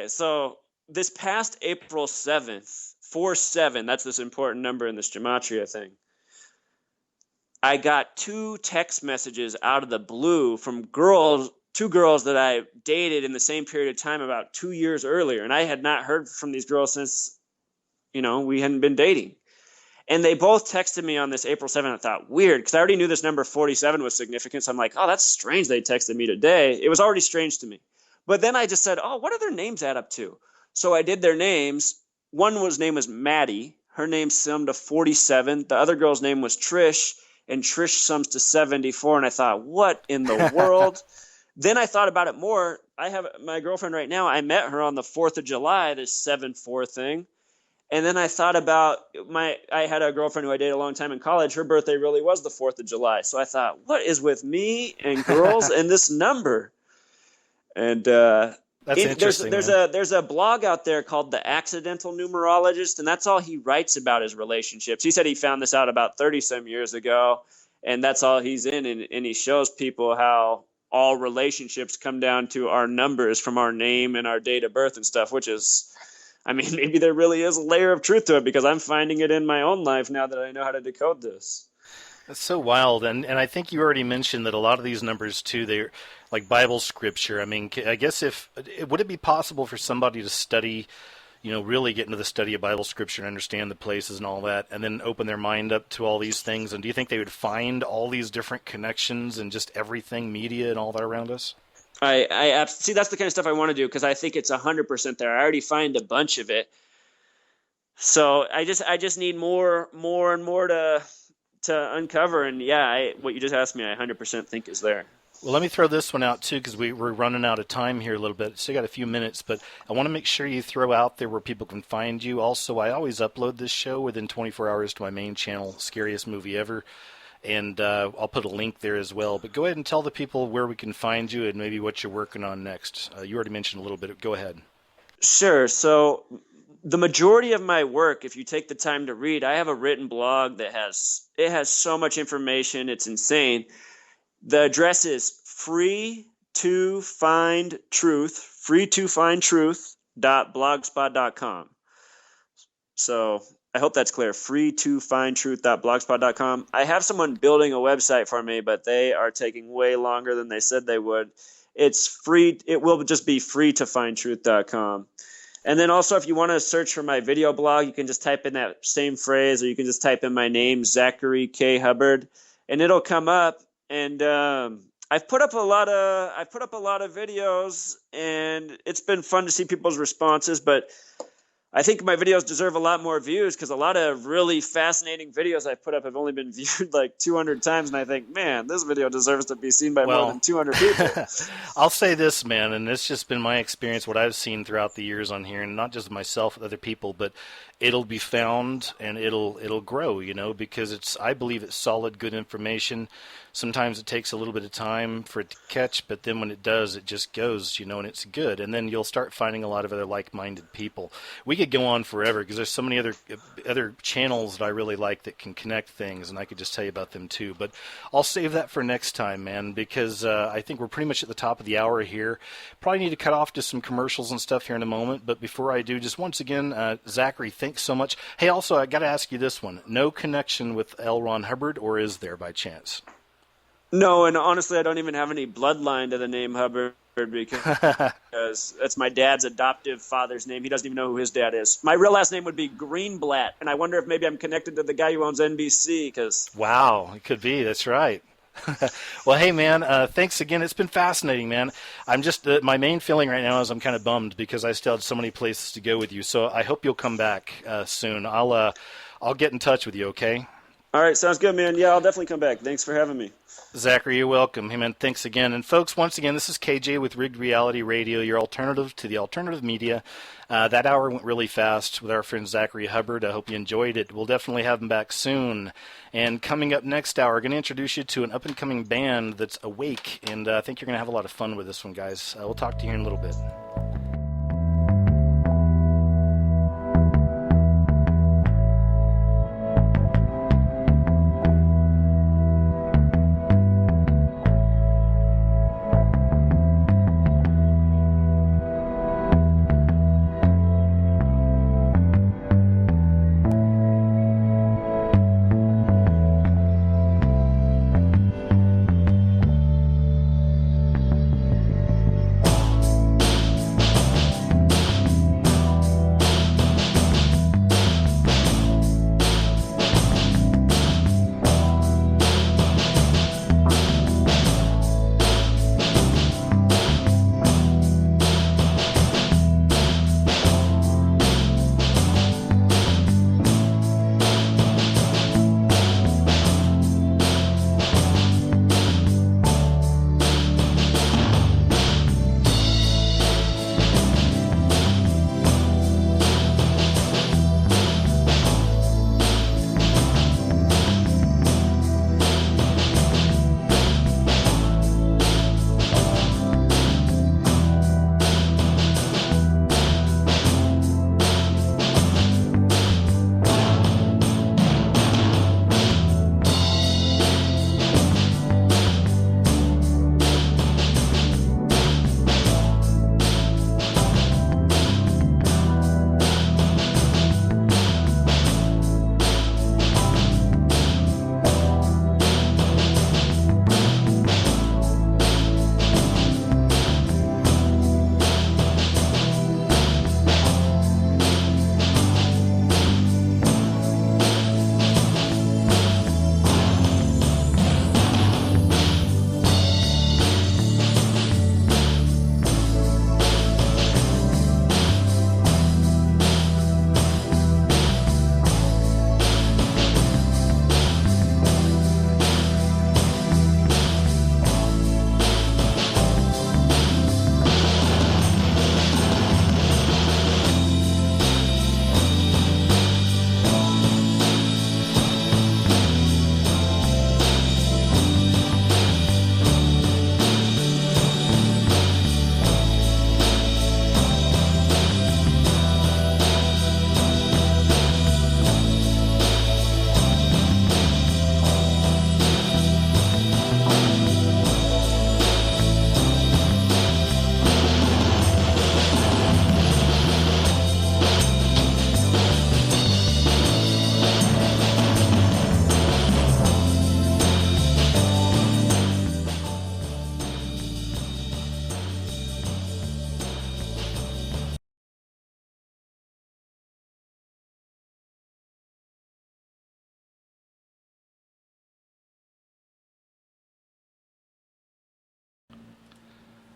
So this past April 7th, 4/7, that's this important number in this gematria thing. I got 2 text messages out of the blue from 2 girls that I dated in the same period of time about 2 years earlier, and I had not heard from these girls since. We hadn't been dating. And they both texted me on this April 7th. I thought, weird, because I already knew this number 47 was significant. So I'm like, oh, that's strange they texted me today. It was already strange to me. But then I just said, oh, what do their names add up to? So I did their names. One's name was Maddie. Her name summed to 47. The other girl's name was Trish, and Trish sums to 74. And I thought, what in the world? Then I thought about it more. I have my girlfriend right now. I met her on the 4th of July, this 7/4 thing. And then I thought about I had a girlfriend who I dated a long time in college. Her birthday really was the 4th of July. So I thought, what is with me and girls and this number? And That's interesting. There's a blog out there called The Accidental Numerologist, and that's all he writes about is relationships. He said he found this out about 30 some years ago, and that's all he's in. And he shows people how all relationships come down to our numbers from our name and our date of birth and stuff, which is, I mean, maybe there really is a layer of truth to it, because I'm finding it in my own life now that I know how to decode this. That's so wild, and I think you already mentioned that a lot of these numbers too, they're like Bible scripture. I mean, I guess would it be possible for somebody to study, really get into the study of Bible scripture and understand the places and all that, and then open their mind up to all these things? And do you think they would find all these different connections and just everything, media and all that around us? I see. That's the kind of stuff I want to do, because I think it's 100% there. I already find a bunch of it, so I just need more and more to uncover. And what you just asked me, I 100% think is there. Well, let me throw this one out too, because we're running out of time here a little bit. Still got a few minutes, but I want to make sure you throw out there where people can find you. Also, I always upload this show within 24 hours to my main channel, Scariest Movie Ever, and I'll put a link there as well. But go ahead and tell the people where we can find you and maybe what you're working on next. You already mentioned a little bit. Go ahead. Sure. So the majority of my work, if you take the time to read, I have a written blog that has so much information. It's insane. The address is freetofindtruth.blogspot.com. So I hope that's clear. freetofindtruth.blogspot.com. I have someone building a website for me, but they are taking way longer than they said they would. It's free. It will just be freetofindtruth.com. And then also, if you want to search for my video blog, you can just type in that same phrase, or you can just type in my name, Zachary K. Hubbard, and it'll come up. And I've put up a lot of videos, and it's been fun to see people's responses. But I think my videos deserve a lot more views, because a lot of really fascinating videos I've put up have only been viewed like 200 times, and I think, man, this video deserves to be seen by more than 200 people. I'll say this, man, and it's just been my experience, what I've seen throughout the years on here, and not just myself, other people, but it'll be found and it'll grow, because I believe it's solid, good information. Sometimes it takes a little bit of time for it to catch, but then when it does, it just goes, and it's good. And then you'll start finding a lot of other like-minded people. We could go on forever, because there's so many other channels that I really like that can connect things, and I could just tell you about them too. But I'll save that for next time, man, because I think we're pretty much at the top of the hour here. Probably need to cut off to some commercials and stuff here in a moment, but before I do, just once again, Zachary, thanks so much. Hey, also, I got to ask you this one. No connection with L. Ron Hubbard, or is there by chance? No, and honestly, I don't even have any bloodline to the name Hubbard, because that's my dad's adoptive father's name. He doesn't even know who his dad is. My real last name would be Greenblatt, and I wonder if maybe I'm connected to the guy who owns NBC. Wow, it could be. That's right. Well, hey, man, thanks again. It's been fascinating, man. I'm just my main feeling right now is I'm kind of bummed, because I still have so many places to go with you. So I hope you'll come back soon. I'll get in touch with you, okay? All right, sounds good, man. Yeah, I'll definitely come back. Thanks for having me. Zachary, you're welcome. Hey, man, thanks again. And, folks, once again, this is KJ with Rigged Reality Radio, your alternative to the alternative media. That hour went really fast with our friend Zachary Hubbard. I hope you enjoyed it. We'll definitely have him back soon. And coming up next hour, I'm going to introduce you to an up-and-coming band that's Awake, and I think you're going to have a lot of fun with this one, guys. We'll talk to you in a little bit.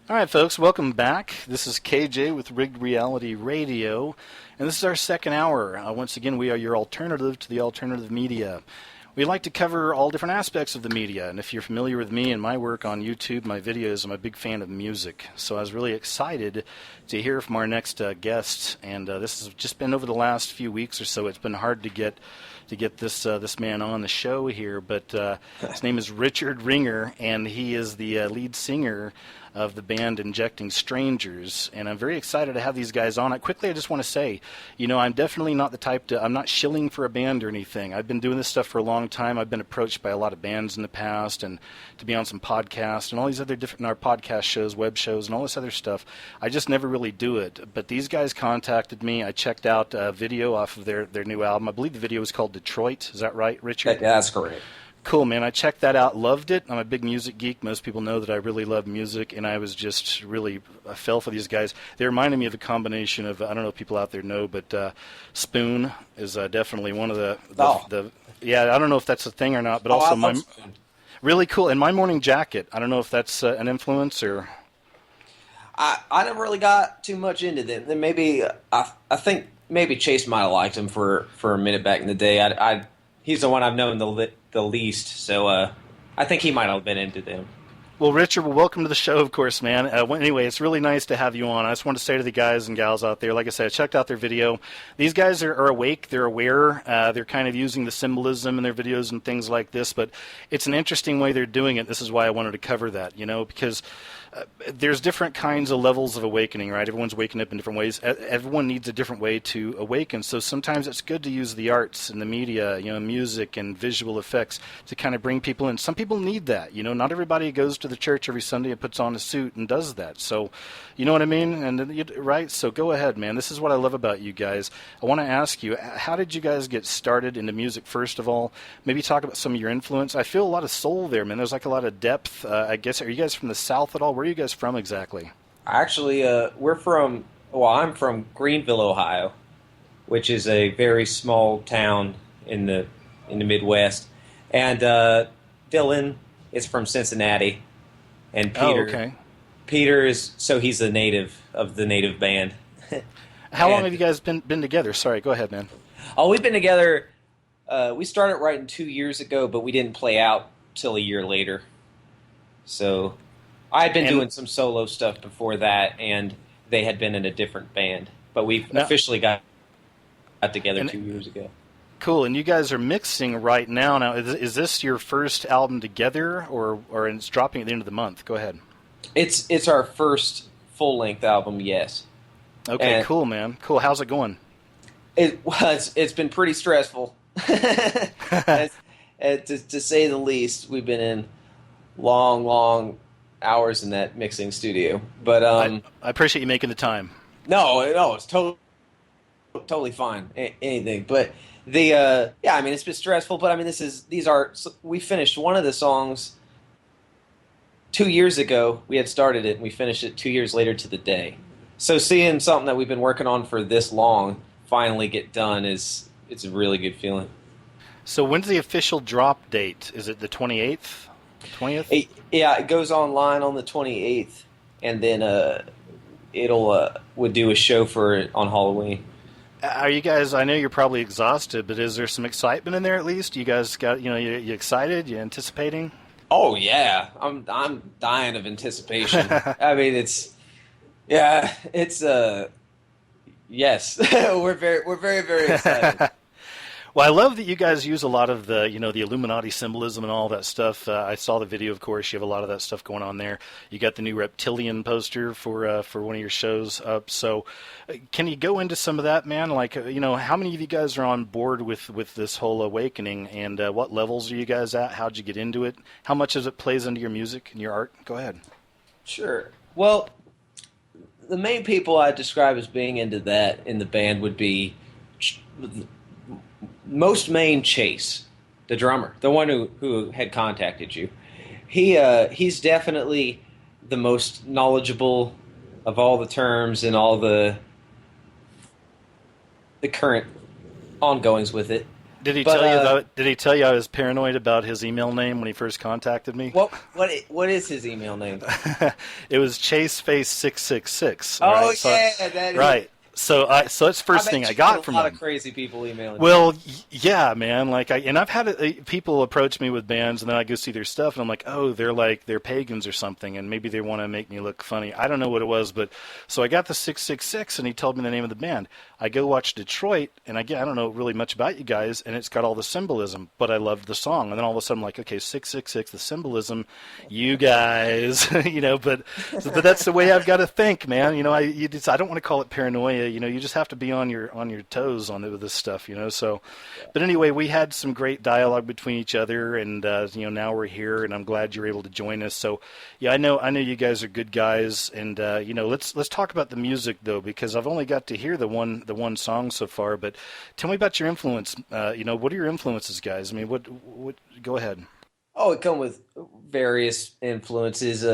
All right, folks, welcome back. This is KJ with Rigged Reality Radio, and this is our second hour. Once again, we are your alternative to the alternative media. We like to cover all different aspects of the media, and if you're familiar with me and my work on YouTube, my videos, I'm a big fan of music. So I was really excited to hear from our next guest, and this has just been over the last few weeks or so. It's been hard to get this man on the show here, but his name is Richard Ringer, and he is the lead singer of the band Injecting Strangers, and I'm very excited to have these guys on. Quickly, I just want to say, I'm definitely not the type I'm not shilling for a band or anything. I've been doing this stuff for a long time. I've been approached by a lot of bands in the past, and to be on some podcasts and all these other different our podcast shows, web shows, and all this other stuff. I just never really do it. But these guys contacted me. I checked out a video off of their new album. I believe the video was called Detroit. Is that right, Richard? That's correct. Cool, man. I checked that out, loved it. I'm a big music geek. Most people know that I really love music, and I fell for these guys. They reminded me of a combination of, I don't know if people out there know, but Spoon is definitely one of the yeah, I don't know if that's a thing or not, but also really cool. And My Morning Jacket, I don't know if that's an influence or... I never really got too much into them. Then maybe, I think maybe Chase might have liked them for a minute back in the day. He's the one I've known the least, so I think he might have been into them. Well, Richard, welcome to the show, of course, man. Anyway, it's really nice to have you on. I just want to say to the guys and gals out there, like I said, I checked out their video. These guys are awake. They're aware. They're kind of using the symbolism in their videos and things like this, but it's an interesting way they're doing it. This is why I wanted to cover that, because... there's different kinds of levels of awakening, right? Everyone's waking up in different ways. Everyone needs a different way to awaken. So sometimes it's good to use the arts and the media, music and visual effects to kind of bring people in. Some people need that. Not everybody goes to the church every Sunday and puts on a suit and does that. So, you know what I mean? And right? So go ahead, man. This is what I love about you guys. I want to ask you, how did you guys get started into music, first of all? Maybe talk about some of your influence. I feel a lot of soul there, man. There's like a lot of depth. I guess, are you guys from the South at all? Where are you guys from exactly? Actually, I'm from Greenville, Ohio, which is a very small town in the Midwest. And Dylan is from Cincinnati, and Peter he's the native of the native band. How long have you guys been together? Sorry, go ahead, man. Oh, we've been together. We started writing 2 years ago, but we didn't play out till a year later. So I had been doing some solo stuff before that, and they had been in a different band. But we officially got together 2 years ago. Cool, and you guys are mixing right now. Now, is this your first album together, or it's dropping at the end of the month? Go ahead. It's our first full-length album, yes. Okay, and cool, man. Cool. How's it going? It's been pretty stressful, to say the least. We've been in long hours in that mixing studio, but I appreciate you making the time. No, it's totally fine. Anything, but it's been stressful. But we finished one of the songs 2 years ago. We had started it, and we finished it 2 years later to the day. So seeing something that we've been working on for this long finally get done it's a really good feeling. So when's the official drop date? Is it the 28th? 20th? Yeah, it goes online on the 28th, and then would do a show on Halloween. Are you guys? I know you're probably exhausted, but is there some excitement in there at least? You guys got you excited? You anticipating? Oh yeah, I'm dying of anticipation. I mean, it's yes, we're very very excited. Well, I love that you guys use a lot of the, the Illuminati symbolism and all that stuff. I saw the video, of course. You have a lot of that stuff going on there. You got the new reptilian poster for one of your shows up. So, can you go into some of that, man? Like, how many of you guys are on board with this whole awakening, and what levels are you guys at? How'd you get into it? How much of it plays into your music and your art? Go ahead. Sure. Well, the main people I describe as being into that in the band would be most main Chase, the drummer, the one who had contacted you. He's definitely the most knowledgeable of all the terms and all the current ongoings with it. Did he But tell you about? Did he tell you I was paranoid about his email name when he first contacted me? what is his email name? It was ChaseFace666. Oh Right? So, yeah, that is. right. So that's the first I bet thing I you got get from a lot him. of crazy people emailing. Well, yeah, man. Like, I've had people approach me with bands, and then I go see their stuff, and I'm like, oh, they're pagans or something, and maybe they want to make me look funny. I don't know what it was, but so I got the 666, and he told me the name of the band. I go watch Detroit, and I don't know really much about you guys, and it's got all the symbolism, but I loved the song, and then all of a sudden I'm like, okay, 666, the symbolism, you guys, but that's the way I've got to think, man. I don't want to call it paranoia. You just have to be on your toes with this stuff, So, but anyway, we had some great dialogue between each other, and now we're here, and I'm glad you're able to join us. So, yeah, I know you guys are good guys, and let's talk about the music though, because I've only got to hear the one song so far. But tell me about your influence. What are your influences, guys? I mean, what? Go ahead. Oh, it come with various influences.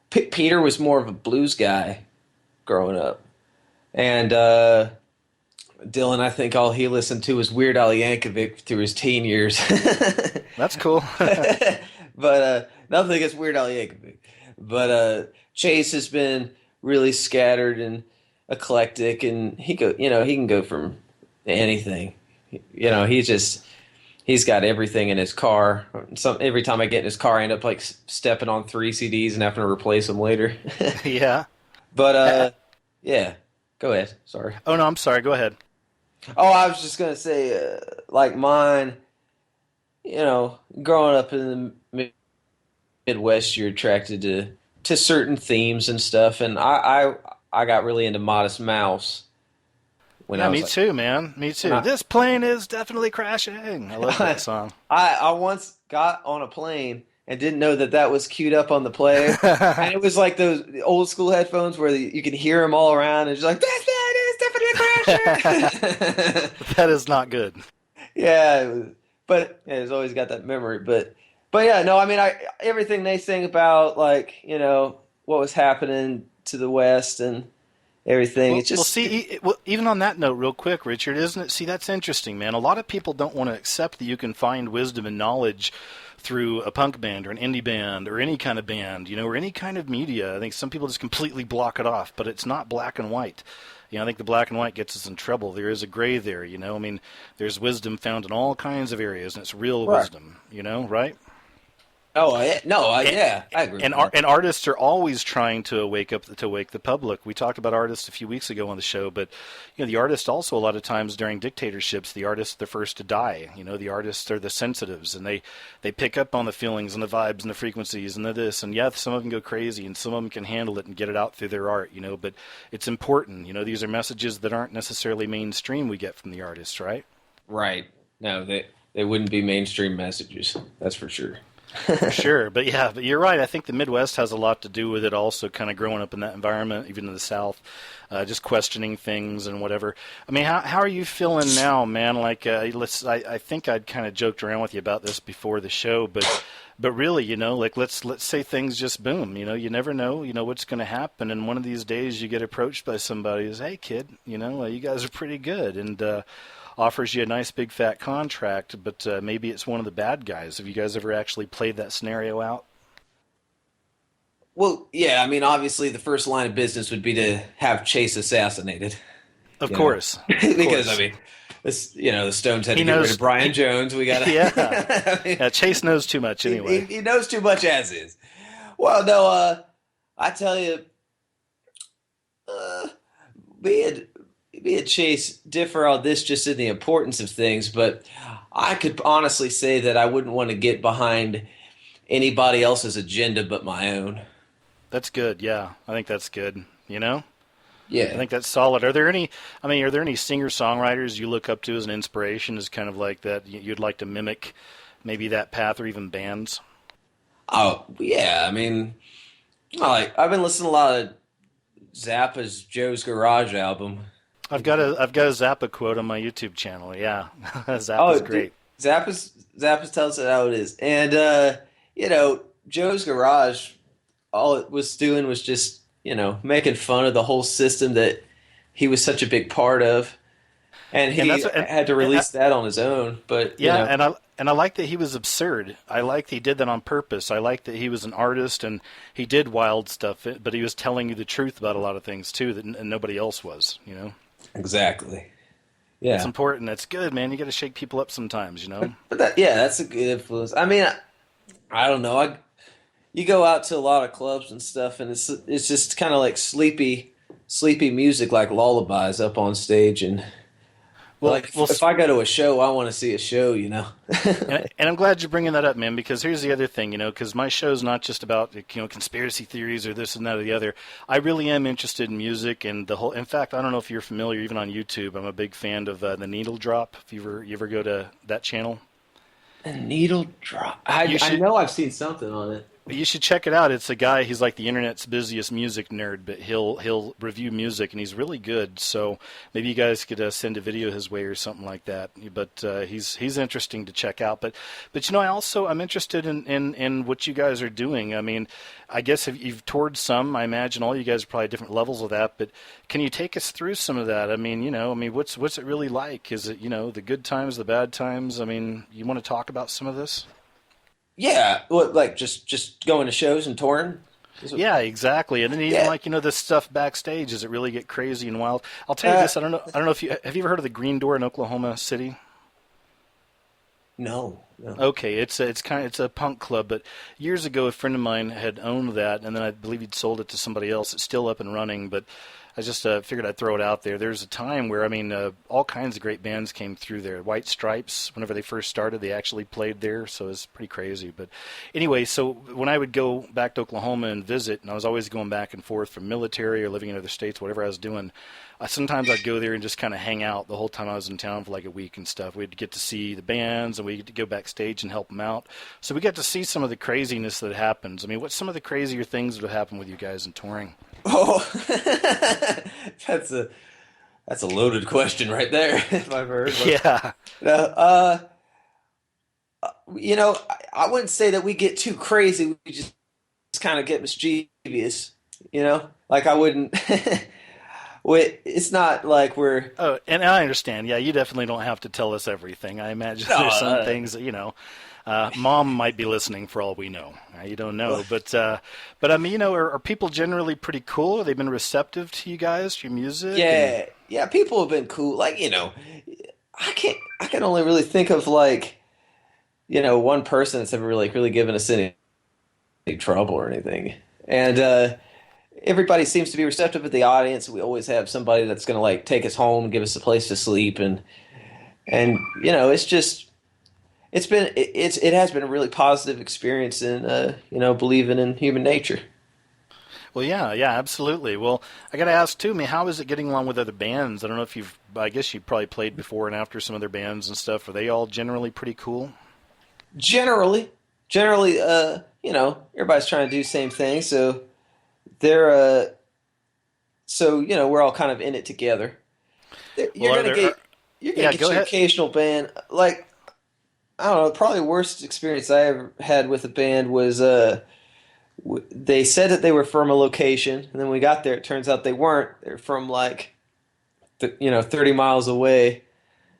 Peter was more of a blues guy growing up, and Dylan, I think all he listened to was Weird Al Yankovic through his teen years. That's cool. But nothing against Weird Al Yankovic. But Chase has been really scattered and eclectic, and he can go from anything. He's got everything in his car. Every time I get in his car, I end up like stepping on 3 CDs and having to replace them later. Yeah. But yeah, go ahead. Sorry. Oh no, I'm sorry. Go ahead. Oh, I was just gonna say, like mine. Growing up in the Midwest, you're attracted to certain themes and stuff, and I got really into Modest Mouse. Me too, man. Me too. This plane is definitely crashing. I love that song. I once got on a plane and didn't know that was queued up on the play, and it was like those old school headphones where you can hear them all around, and it's like, this plane is definitely crashing. That is not good. Yeah, but it's always got that memory. But yeah, no, I mean, everything they sing about, like, what was happening to the West and everything. Well, it's just even on that note, real quick, Richard, isn't it? See, that's interesting, man. A lot of people don't want to accept that you can find wisdom and knowledge through a punk band or an indie band or any kind of band, or any kind of media. I think some people just completely block it off, but it's not black and white. I think the black and white gets us in trouble. There is a gray there, I mean, there's wisdom found in all kinds of areas, and it's real wisdom, right? Oh, yeah, I agree. And artists are always trying to wake the public. We talked about artists a few weeks ago on the show, but the artists also a lot of times during dictatorships, the artists are the first to die. The artists are the sensitives, and they pick up on the feelings and the vibes and the frequencies and the this, and yeah, some of them go crazy, and some of them can handle it and get it out through their art. But it's important. These are messages that aren't necessarily mainstream. We get from the artists, right? Right. No, they wouldn't be mainstream messages. That's for sure. For sure. But you're right. I think the Midwest has a lot to do with it also, kind of growing up in that environment, even in the South, just questioning things and whatever. I mean, how are you feeling now, man? Like, I think I'd kind of joked around with you about this before the show, but really, like, let's say things just boom. You never know, what's going to happen. And one of these days you get approached by somebody who's, hey, kid, you guys are pretty good. And, offers you a nice big fat contract, but maybe it's one of the bad guys. Have you guys ever actually played that scenario out? Well, yeah, I mean, obviously the first line of business would be to have Chase assassinated. Of course. Because, I mean, this, the Stones had to get rid of Brian Jones. We got yeah. I mean, Chase knows too much anyway. He knows too much as is. Well, no, I tell you, me and Chase differ on this just in the importance of things, but I could honestly say that I wouldn't want to get behind anybody else's agenda but my own. That's good. Yeah, I think that's good. Yeah, I think that's solid. Are there any singer-songwriters you look up to as an inspiration, as kind of like that you'd like to mimic maybe that path, or even bands? Oh, yeah. I mean, I've been listening to a lot of Zappa's Joe's Garage album. I've got a Zappa quote on my YouTube channel. Yeah, Zappa's great. Zappa's tells it how it is, and Joe's Garage, all it was doing was just making fun of the whole system that he was such a big part of. And And he that's had to release that on his own, but yeah, and I like that he was absurd. I like that he did that on purpose. I like that he was an artist and he did wild stuff, but he was telling you the truth about a lot of things too that and nobody else was. exactly. It's Yeah. important. That's good, man. You got to shake people up sometimes. But that's a good influence. I mean, I don't know. You go out to a lot of clubs and stuff, and it's just kind of like sleepy music, like lullabies up on stage. And Well, like well, if I go to a show, I want to see a show. and I'm glad you're bringing that up, man, because here's the other thing, because my show's not just about, conspiracy theories or this and that or the other. I really am interested in music and the whole. In fact, I don't know if you're familiar, even on YouTube, I'm a big fan of the Needle Drop. If you ever go to that channel, A needle drop. I know I've seen something on it. you should check it out. It's a guy. He's like the internet's busiest music nerd, but he'll review music, and he's really good. So maybe you guys could send a video his way or something like that. But he's interesting to check out. But I'm interested in what you guys are doing. I mean, I guess if you've toured some, I imagine all you guys are probably at different levels of that. But can you take us through some of that? I mean, what's it really like? Is it the good times, the bad times? I mean, you want to talk about some of this? Yeah, what like just going to shows and touring? Yeah, exactly. And then even this stuff backstage, does it really get crazy and wild? I'll tell you this, I don't know if you have you ever heard of the Green Door in Oklahoma City? No. Okay, it's a punk club, but years ago a friend of mine had owned that, and then I believe he'd sold it to somebody else. It's still up and running, but I just figured I'd throw it out there. There's a time where, all kinds of great bands came through there. White Stripes, whenever they first started, they actually played there, so it's pretty crazy. But anyway, so when I would go back to Oklahoma and visit, and I was always going back and forth from military or living in other states, whatever I was doing, sometimes I'd go there and just kind of hang out the whole time I was in town for like a week and stuff. We'd get to see the bands, and we'd get to go backstage and help them out. So we got to see some of the craziness that happens. I mean, what's some of the crazier things that have happened with you guys in touring? Oh, that's a loaded question right there. If I've heard. Yeah. No, I wouldn't say that we get too crazy. We just kind of get mischievous. Like I wouldn't. It's not like we're. Oh, and I understand. Yeah, you definitely don't have to tell us everything. I imagine there's some things that Mom might be listening for all we know. You don't know, but I mean, are people generally pretty cool? Have they been receptive to you guys, to your music? Yeah. People have been cool. Like I can only really think of one person that's ever really given us any trouble or anything, and everybody seems to be receptive at the audience. We always have somebody that's going to take us home, give us a place to sleep, and it's just. It has been a really positive experience in believing in human nature. Well, yeah, absolutely. Well, I got to ask too, how is it getting along with other bands? I don't know if I guess you probably played before and after some other bands and stuff. Are they all generally pretty cool? Generally, everybody's trying to do the same thing, so they're we're all kind of in it together. You're gonna get your occasional band like. I don't know. Probably the worst experience I ever had with a band was they said that they were from a location, and then when we got there, it turns out they weren't. They're from 30 miles away,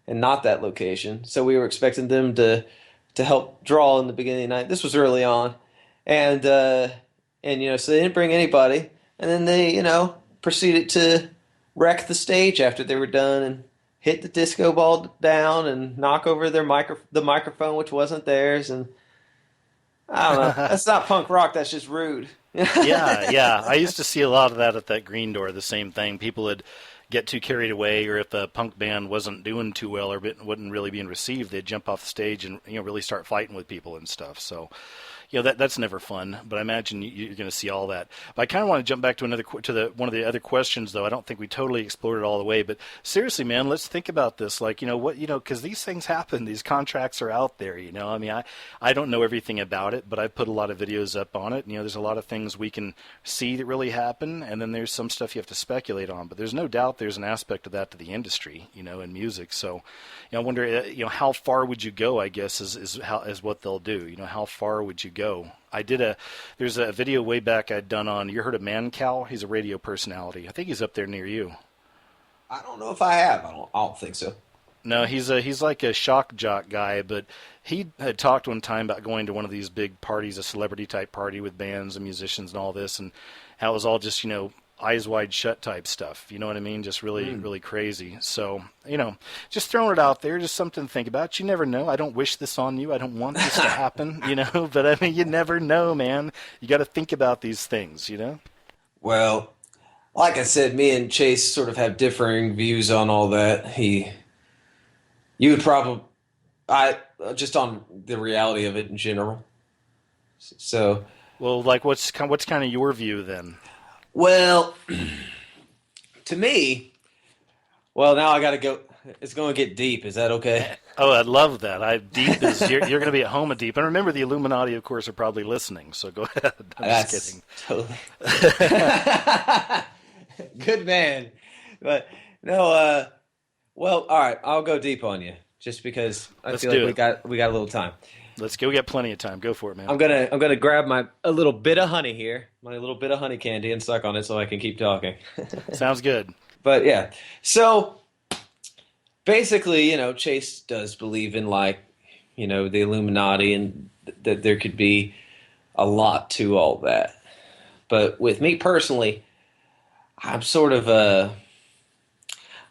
and not that location. So we were expecting them to help draw in the beginning of the night. This was early on, and so they didn't bring anybody, and then they proceeded to wreck the stage after they were done and hit the disco ball down and knock over the microphone, which wasn't theirs. And I don't know. That's not punk rock. That's just rude. Yeah. I used to see a lot of that at that Green Door, the same thing. People would get too carried away, or if a punk band wasn't doing too well or wasn't really being received, they'd jump off the stage and really start fighting with people and stuff. So that's never fun, but I imagine you're going to see all that. But I kind of want to jump back to one of the other questions, though. I don't think we totally explored it all the way, but seriously, man, let's think about this. Because these things happen, these contracts are out there. I mean, I don't know everything about it, but I've put a lot of videos up on it. There's a lot of things we can see that really happen, and then there's some stuff you have to speculate on. But there's no doubt there's an aspect of that to the industry, in music. So, I wonder, how far would you go? I guess is what they'll do. How far would you go? There's a video way back I'd done on, you heard of Man Cow? He's a radio personality. I think he's up there near you. I don't know if I have. I don't think so. No, he's like a shock jock guy, but he had talked one time about going to one of these big parties, a celebrity type party with bands and musicians and all this, and how it was all just eyes wide shut type stuff. You know what I mean? Just really really crazy. So just throwing it out there, just something to think about. You never know. I don't wish this on you. I don't want this to happen. But I mean, you never know, man. You got to think about these things. Well, like I said, me and Chase sort of have differing views on all that. You would probably, I just on the reality of it in general. So, Well, like what's kind of your view then? well, to me, well, now I got to go. It's going to get deep. Is that okay? Oh, I love that. Deep is you're going to be at home at Deep, and remember the Illuminati, of course, are probably listening. So go ahead. I'm just kidding. Totally. Good man, but no. Well, all right. I'll go deep on you, just because I feel like we got a little time. Let's go. We got plenty of time. Go for it, man. I'm gonna grab a little bit of honey here, my little bit of honey candy, and suck on it so I can keep talking. Sounds good. But yeah, so basically, Chase does believe in the Illuminati, and that there could be a lot to all that. But with me personally, I'm sort of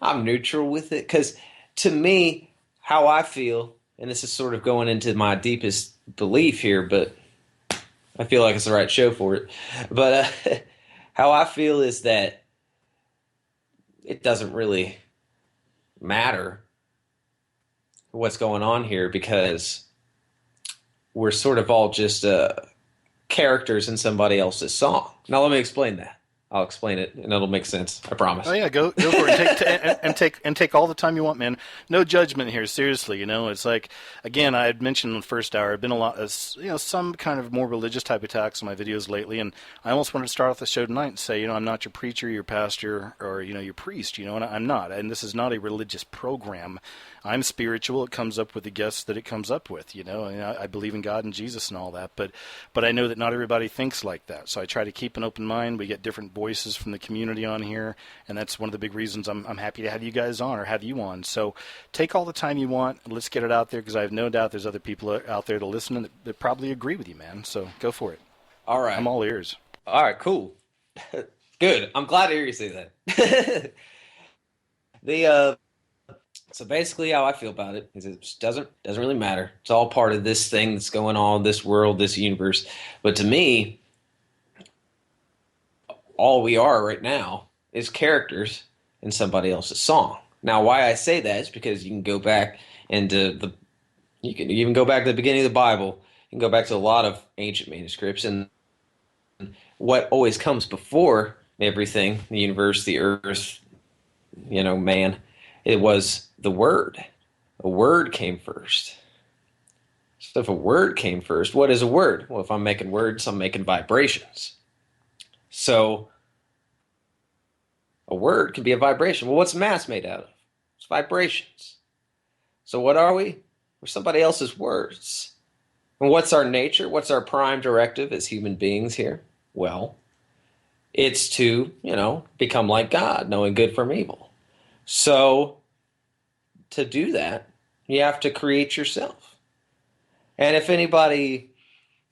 I'm neutral with it, because to me, how I feel, and this is sort of going into my deepest belief here, but I feel like it's the right show for it. But how I feel is that it doesn't really matter what's going on here, because we're sort of all just characters in somebody else's song. Now let me explain that. I'll explain it, and it'll make sense. I promise. Oh yeah, go for it. And take all the time you want, man. No judgment here. Seriously, it's like, again, I had mentioned in the first hour, I've been a lot of some kind of more religious type attacks on my videos lately, and I almost wanted to start off the show tonight and say, I'm not your preacher, your pastor, or your priest, and I'm not. And this is not a religious program. I'm spiritual. It comes up with the guests that it comes up with, and I believe in God and Jesus and all that, but I know that not everybody thinks like that. So I try to keep an open mind. We get different voices from the community on here, and that's one of the big reasons I'm happy to have you guys on, or have you on. So take all the time you want. Let's get it out there, because I have no doubt there's other people out there to listen that probably agree with you, man. So go for it. All right. I'm all ears. All right, cool. Good. I'm glad to hear you say that. So basically how I feel about it is it just doesn't really matter. It's all part of this thing that's going on, this world, this universe. But to me, all we are right now is characters in somebody else's song. Now, why I say that is because you can go back you can even go back to the beginning of the Bible. You can go back to a lot of ancient manuscripts, and what always comes before everything, the universe, the earth, man, it was the Word. A word came first. So if a word came first, what is a word? Well, if I'm making words, I'm making vibrations. So a word can be a vibration. Well, what's mass made out of? It's vibrations. So what are we? We're somebody else's words. And what's our nature? What's our prime directive as human beings here? Well, it's to, become like God, knowing good from evil. So to do that, you have to create yourself. And if anybody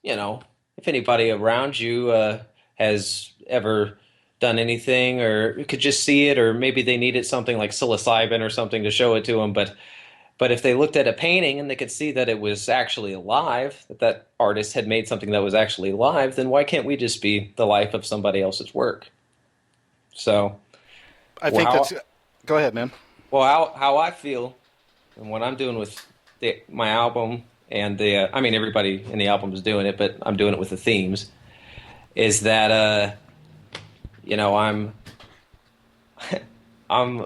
around you has ever done anything, or could just see it, or maybe they needed something like psilocybin or something to show it to them, but if they looked at a painting and they could see that it was actually alive, that artist had made something that was actually alive, then why can't we just be the life of somebody else's work? So I think go ahead, man. Well, how I feel, and what I'm doing with my album, and everybody in the album is doing it, but I'm doing it with the themes, is that I'm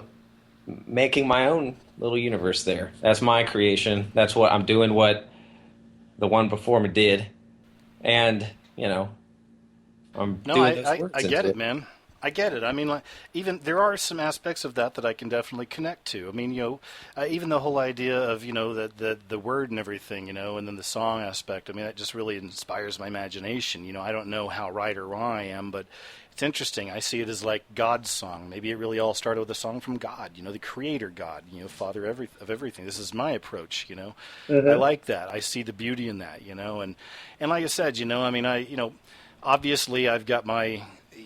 making my own little universe there. That's my creation. That's what I'm doing. What the one before me did, and I'm doing. I get it, man. I get it. I mean, even there are some aspects of that I can definitely connect to. I mean, even the whole idea of the word and everything, and then the song aspect. I mean, that just really inspires my imagination. I don't know how right or wrong I am, but It's interesting. I see it as like God's song. Maybe it really all started with a song from God, the creator God, Father of everything. This is my approach, I like that. I see the beauty in that, and like I said, obviously I've got my,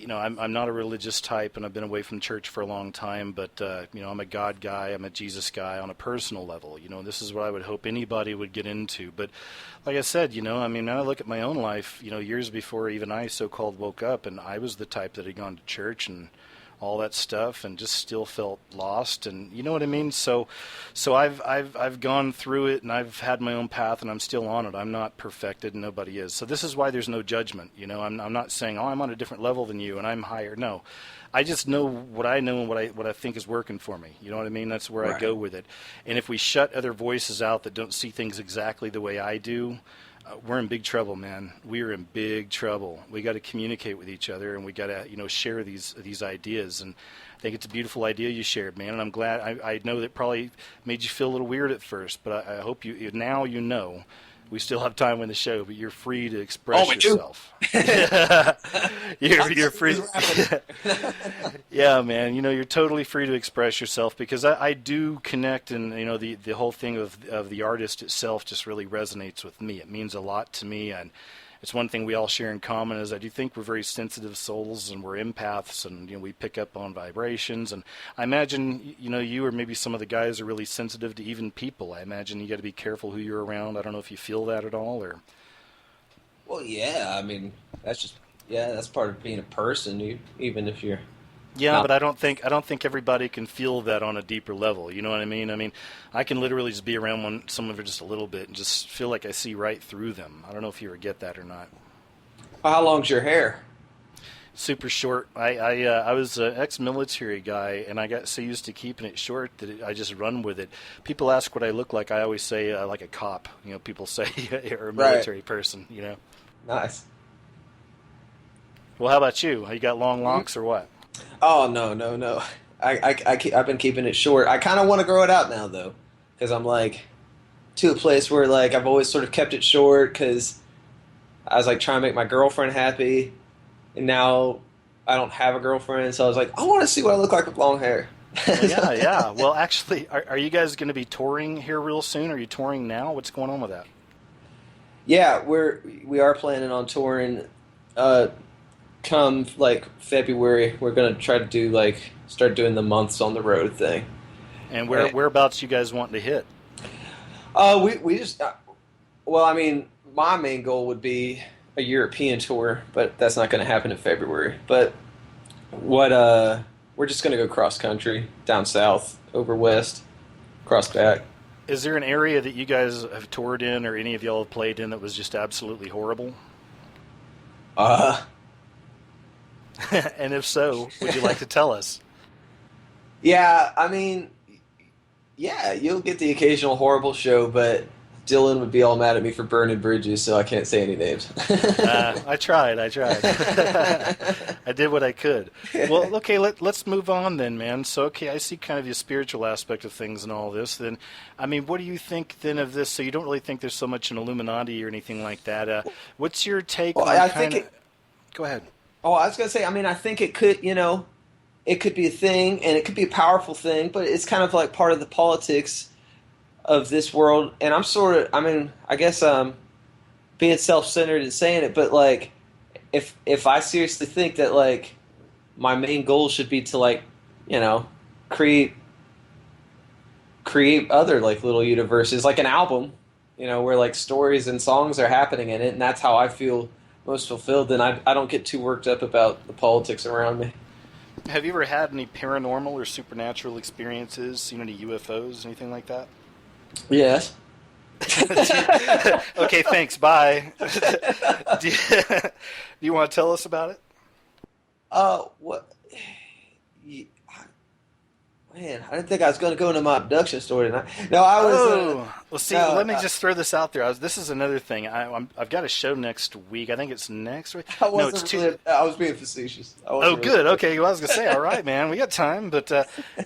I'm not a religious type, and I've been away from church for a long time, but, I'm a God guy, I'm a Jesus guy on a personal level, this is what I would hope anybody would get into. But like I said, when I look at my own life, years before even I so-called woke up, and I was the type that had gone to church and all that stuff and just still felt lost, and you know what I mean? So I've gone through it, and I've had my own path, and I'm still on it. I'm not perfected, and nobody is. So this is why there's no judgment. I'm not saying, I'm on a different level than you and I'm higher. No. I just know what I know and what I think is working for me. You know what I mean? That's where I go with it. And if we shut other voices out that don't see things exactly the way I do, we're in big trouble, man. We are in big trouble. We got to communicate with each other, and we got to, share these ideas. And I think it's a beautiful idea you shared, man. And I'm glad. I know that probably made you feel a little weird at first, but I hope now we still have time in the show, but you're free to express yourself. You're free. Yeah, man. You're totally free to express yourself, because I do connect, and the whole thing of the artist itself just really resonates with me. It means a lot to me, and it's one thing we all share in common is I do think we're very sensitive souls, and we're empaths, and we pick up on vibrations. And I imagine you or maybe some of the guys are really sensitive to even people. I imagine you got to be careful who you're around. I don't know if you feel that at all, or. Well, yeah. I mean, that's part of being a person. Even if you're. Yeah, but I don't think everybody can feel that on a deeper level. You know what I mean? I mean, I can literally just be around someone for just a little bit and just feel like I see right through them. I don't know if you ever get that or not. How long's your hair? Super short. I was an ex-military guy, and I got so used to keeping it short that I just run with it. People ask what I look like. I always say like a cop. People say or a military person. Nice. Well, how about you? You got long locks or what? Oh, no. I've been keeping it short. I kind of want to grow it out now, though, because I'm, to a place where, I've always sort of kept it short because I was, trying to make my girlfriend happy, and now I don't have a girlfriend, so I was like, I want to see what I look like with long hair. Well, yeah. Well, actually, are you guys going to be touring here real soon? Are you touring now? What's going on with that? Yeah, we are planning on touring. Come February, we're gonna try to do start doing the months on the road thing. And whereabouts you guys wanting to hit? We just well, I mean, my main goal would be a European tour, but that's not going to happen in February. But we're just going to go cross country down south, over west, cross back. Is there an area that you guys have toured in, or any of y'all have played in, that was just absolutely horrible? And if so, would you like to tell us? Yeah, I mean, yeah, you'll get the occasional horrible show, but Dylan would be all mad at me for burning bridges, so I can't say any names. I tried. I did what I could. Well, okay, let's move on then, man. So, okay, I see kind of the spiritual aspect of things and all this. Then, I mean, what do you think then of this? So you don't really think there's so much an Illuminati or anything like that. What's your take on Go ahead. Oh, I was going to say, I mean, I think it could, it could be a thing, and it could be a powerful thing, but it's kind of like part of the politics of this world. And I'm sort of, I mean, I guess being self-centered and saying it, but if I seriously think that my main goal should be to create other little universes, like an album, where stories and songs are happening in it, and that's how I feel most fulfilled, then I don't get too worked up about the politics around me. Have you ever had any paranormal or supernatural experiences, seen any UFOs, anything like that? Yes. Okay, thanks, bye. Do you want to tell us about it? What? Man, I didn't think I was going to go into my abduction story tonight. No, I was... Well, see, No, let me just throw this out there. This is another thing. I've got a show next week. I think it's next week. No, it's two. I was being facetious. Oh, good. Okay, well, I was gonna say, all right, man, we got time. But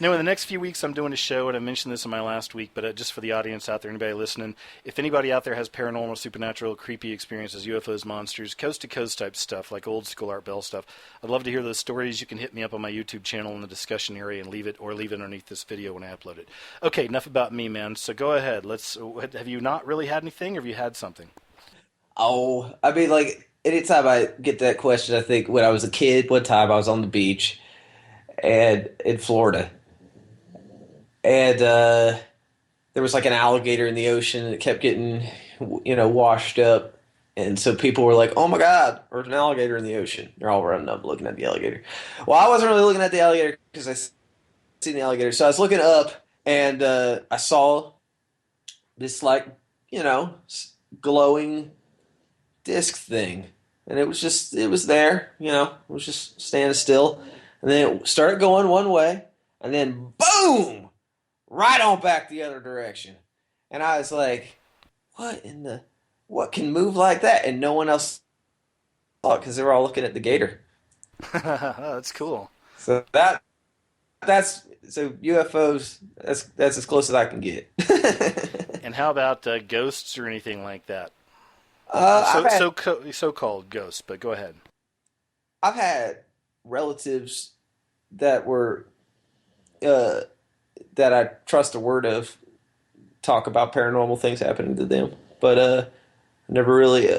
no, in the next few weeks, I'm doing a show, and I mentioned this in my last week. But just for the audience out there, anybody listening, if anybody out there has paranormal, supernatural, creepy experiences, UFOs, monsters, coast to coast type stuff, like old school Art Bell stuff, I'd love to hear those stories. You can hit me up on my YouTube channel in the discussion area and leave it underneath this video when I upload it. Okay, enough about me, man. So go ahead. Have you not really had anything, or have you had something? Oh, I mean, like, anytime I get that question, I think when I was a kid, one time I was on the beach and in Florida, and there was like an alligator in the ocean, and it kept getting, washed up. And so people were like, "Oh my God, there's an alligator in the ocean." They're all running up looking at the alligator. Well, I wasn't really looking at the alligator because I seen the alligator. So I was looking up, and I saw this, like, glowing disc thing. And it was there, it was just standing still. And then it started going one way, and then boom! Right on back the other direction. And I was like, what can move like that? And no one else saw it because they were all looking at the gator. That's cool. So that's UFOs. That's as close as I can get. And how about ghosts or anything like that? So-called ghosts, but go ahead. I've had relatives that were that I trust the word of talk about paranormal things happening to them, but never really.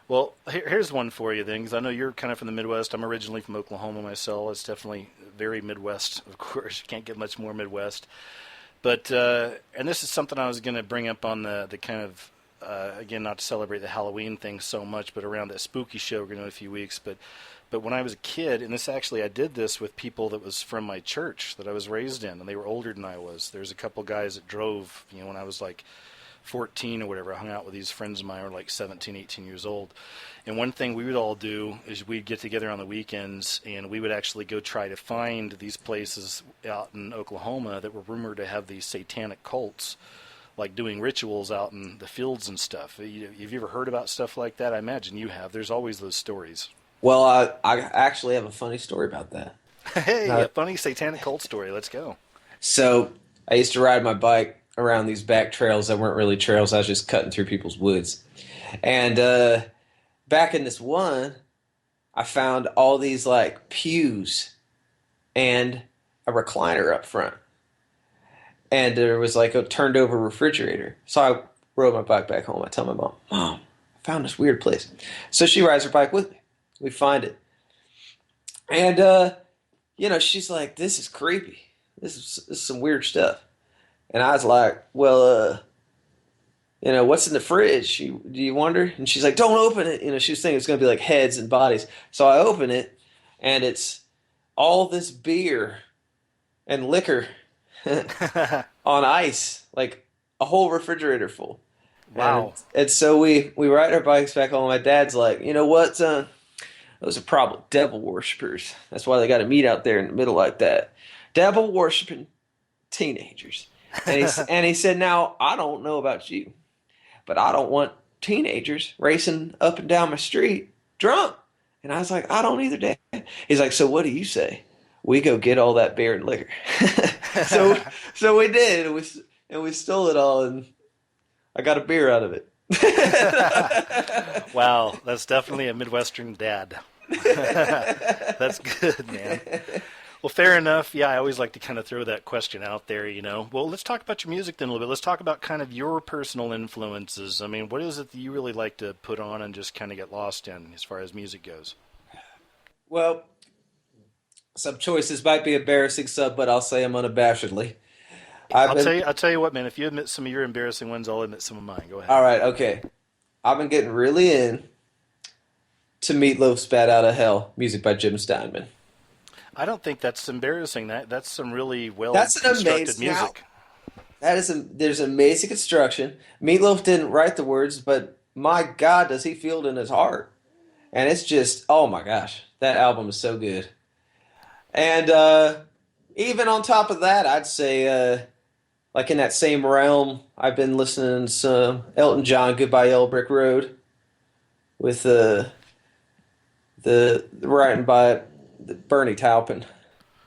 Well, here's one for you then, because I know you're kind of from the Midwest. I'm originally from Oklahoma myself. It's definitely very Midwest, of course. You can't get much more Midwest. But and this is something I was going to bring up on the kind of again, not to celebrate the Halloween thing so much, but around that spooky show we're going to do in a few weeks. But when I was a kid, and I did this with people that was from my church that I was raised in, and they were older than I was. There's a couple guys that drove, when I was like 14 or whatever. I hung out with these friends of mine who were like 17, 18 years old. And one thing we would all do is we'd get together on the weekends, and we would actually go try to find these places out in Oklahoma that were rumored to have these satanic cults, like doing rituals out in the fields and stuff. Have you ever heard about stuff like that? I imagine you have. There's always those stories. Well, I actually have a funny story about that. Hey, a funny satanic cult story. Let's go. So I used to ride my bike around these back trails that weren't really trails. I was just cutting through people's woods. And back in this one, I found all these like pews and a recliner up front. And there was like a turned over refrigerator. So I rode my bike back home. I tell my mom, "Mom, I found this weird place." So she rides her bike with me. We find it. And, she's like, "This is creepy. This is some weird stuff." And I was like, "Well, what's in the fridge? Do you wonder?" And she's like, "Don't open it." She was thinking it's going to be like heads and bodies. So I open it, and it's all this beer and liquor on ice, like a whole refrigerator full. Wow. And so we ride our bikes back home. My dad's like, "You know what, son? Those are probably devil worshippers. That's why they got to meet out there in the middle like that. Devil worshiping teenagers." And he said, "Now, I don't know about you, but I don't want teenagers racing up and down my street drunk." And I was like, "I don't either, Dad." He's like, "So what do you say? We go get all that beer and liquor." So we did, and we stole it all, and I got a beer out of it. Wow, that's definitely a Midwestern dad. That's good, man. Well, fair enough. Yeah, I always like to kind of throw that question out there, Well, let's talk about your music then a little bit. Let's talk about kind of your personal influences. I mean, what is it that you really like to put on and just kind of get lost in as far as music goes? Well, some choices might be embarrassing, but I'll say them unabashedly. I'll tell you what, man. If you admit some of your embarrassing ones, I'll admit some of mine. Go ahead. All right, okay. I've been getting really in to Meatloaf's "Bat Out of Hell," music by Jim Steinman. I don't think that's embarrassing. That's some really well That's an constructed music. There's amazing construction. Meatloaf didn't write the words, but my God, does he feel it in his heart? And it's just, oh my gosh, that album is so good. And even on top of that, I'd say like in that same realm, I've been listening to some Elton John, "Goodbye Yellow Brick Road," with the writing by Bernie Taupin.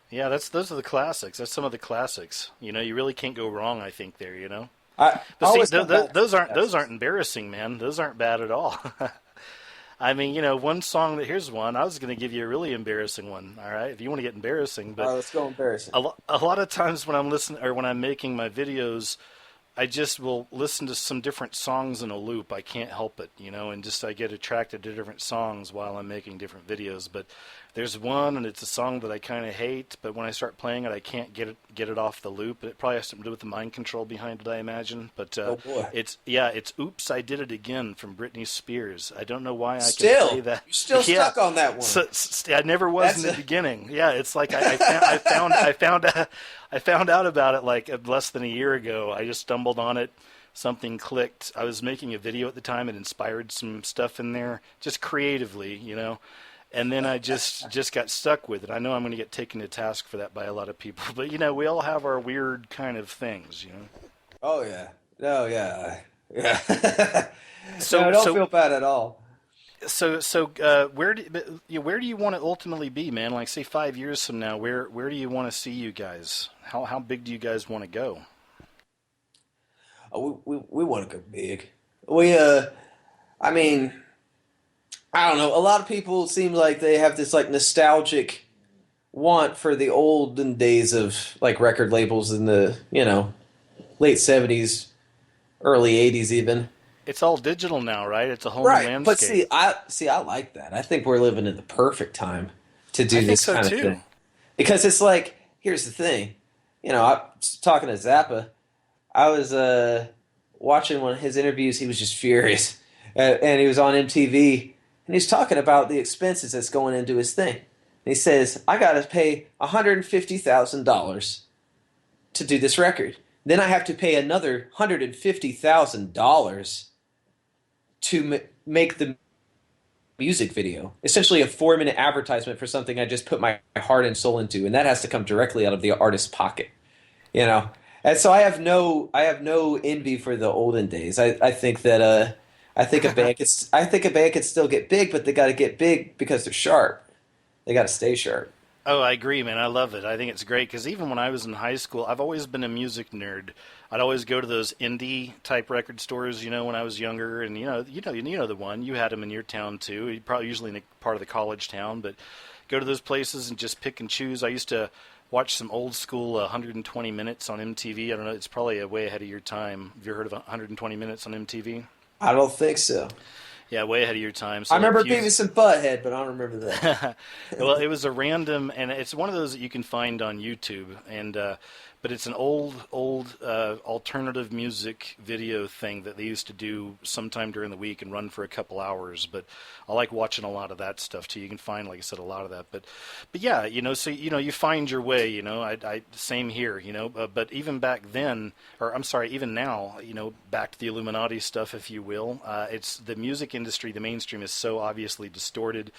Yeah, those are the classics. That's some of the classics. You really can't go wrong. I think there. I But see, always come back to those the aren't classics. embarrassing, man. Those aren't bad at all. I mean, one song that here's one. I was going to give you a really embarrassing one. All right, if you want to get embarrassing, All but right, let's go embarrassing. a lot of times when I'm listening or when I'm making my videos, I just will listen to some different songs in a loop. I can't help it, and just I get attracted to different songs while I'm making different videos. But there's one, and it's a song that I kind of hate. But when I start playing it, I can't get it off the loop. It probably has something to do with the mind control behind it, I imagine. But Oh boy. it's "Oops, I Did It Again" from Britney Spears. I don't know why I can Still, say that. you're still Yeah, stuck on that one. I never was in That's the a beginning. Yeah, it's like I found out about it like less than a year ago. I just stumbled on it. Something clicked. I was making a video at the time. It inspired some stuff in there, just creatively, and then I just got stuck with it. I know I'm going to get taken to task for that by a lot of people, but we all have our weird kind of things. Oh yeah. Oh yeah. Yeah. No, So don't so feel bad at all. where do you want to ultimately be, man? Like say 5 years from now, where do you want to see you guys? How big do you guys want to go? We want to go big. I mean, I don't know. A lot of people seem like they have this like nostalgic want for the olden days of like record labels in the, late 70s, early 80s even. It's all digital now, right? It's a whole new Right. But landscape. I like that. I think we're living in the perfect time to I do think this so kind of too. thing. Because it's like, here's the thing. I was talking to Zappa. I was watching one of his interviews. He was just furious, and he was on MTV, and he's talking about the expenses that's going into his thing. And he says, "I got to pay $150,000 to do this record. Then I have to pay another $150,000 to make the music video. Essentially, a 4-minute advertisement for something I just put my heart and soul into, and that has to come directly out of the artist's pocket." You know. And so I have no envy for the olden days. I think that I think a band could still get big, but they got to get big because they're sharp. They got to stay sharp. Oh, I agree, man. I love it. I think it's great because even when I was in high school, I've always been a music nerd. I'd always go to those indie type record stores, when I was younger, and you know the one. You had them in your town too. You probably usually in a part of the college town, but go to those places and just pick and choose. I used to watch some old school 120 Minutes on MTV. I don't know. It's probably way ahead of your time. Have you heard of 120 Minutes on MTV? I don't think so. Yeah, way ahead of your time. I So remember if you Beavis and Butthead, but I don't remember that. well, it was a random, and it's one of those that you can find on YouTube, and but it's an old alternative music video thing that they used to do sometime during the week and run for a couple hours. But I like watching a lot of that stuff too. You can find, like I said, a lot of that. But yeah, so you find your way. I same here. But even back then, or I'm sorry, even now, back to the Illuminati stuff, if you will. It's the music industry, the mainstream is so obviously distorted.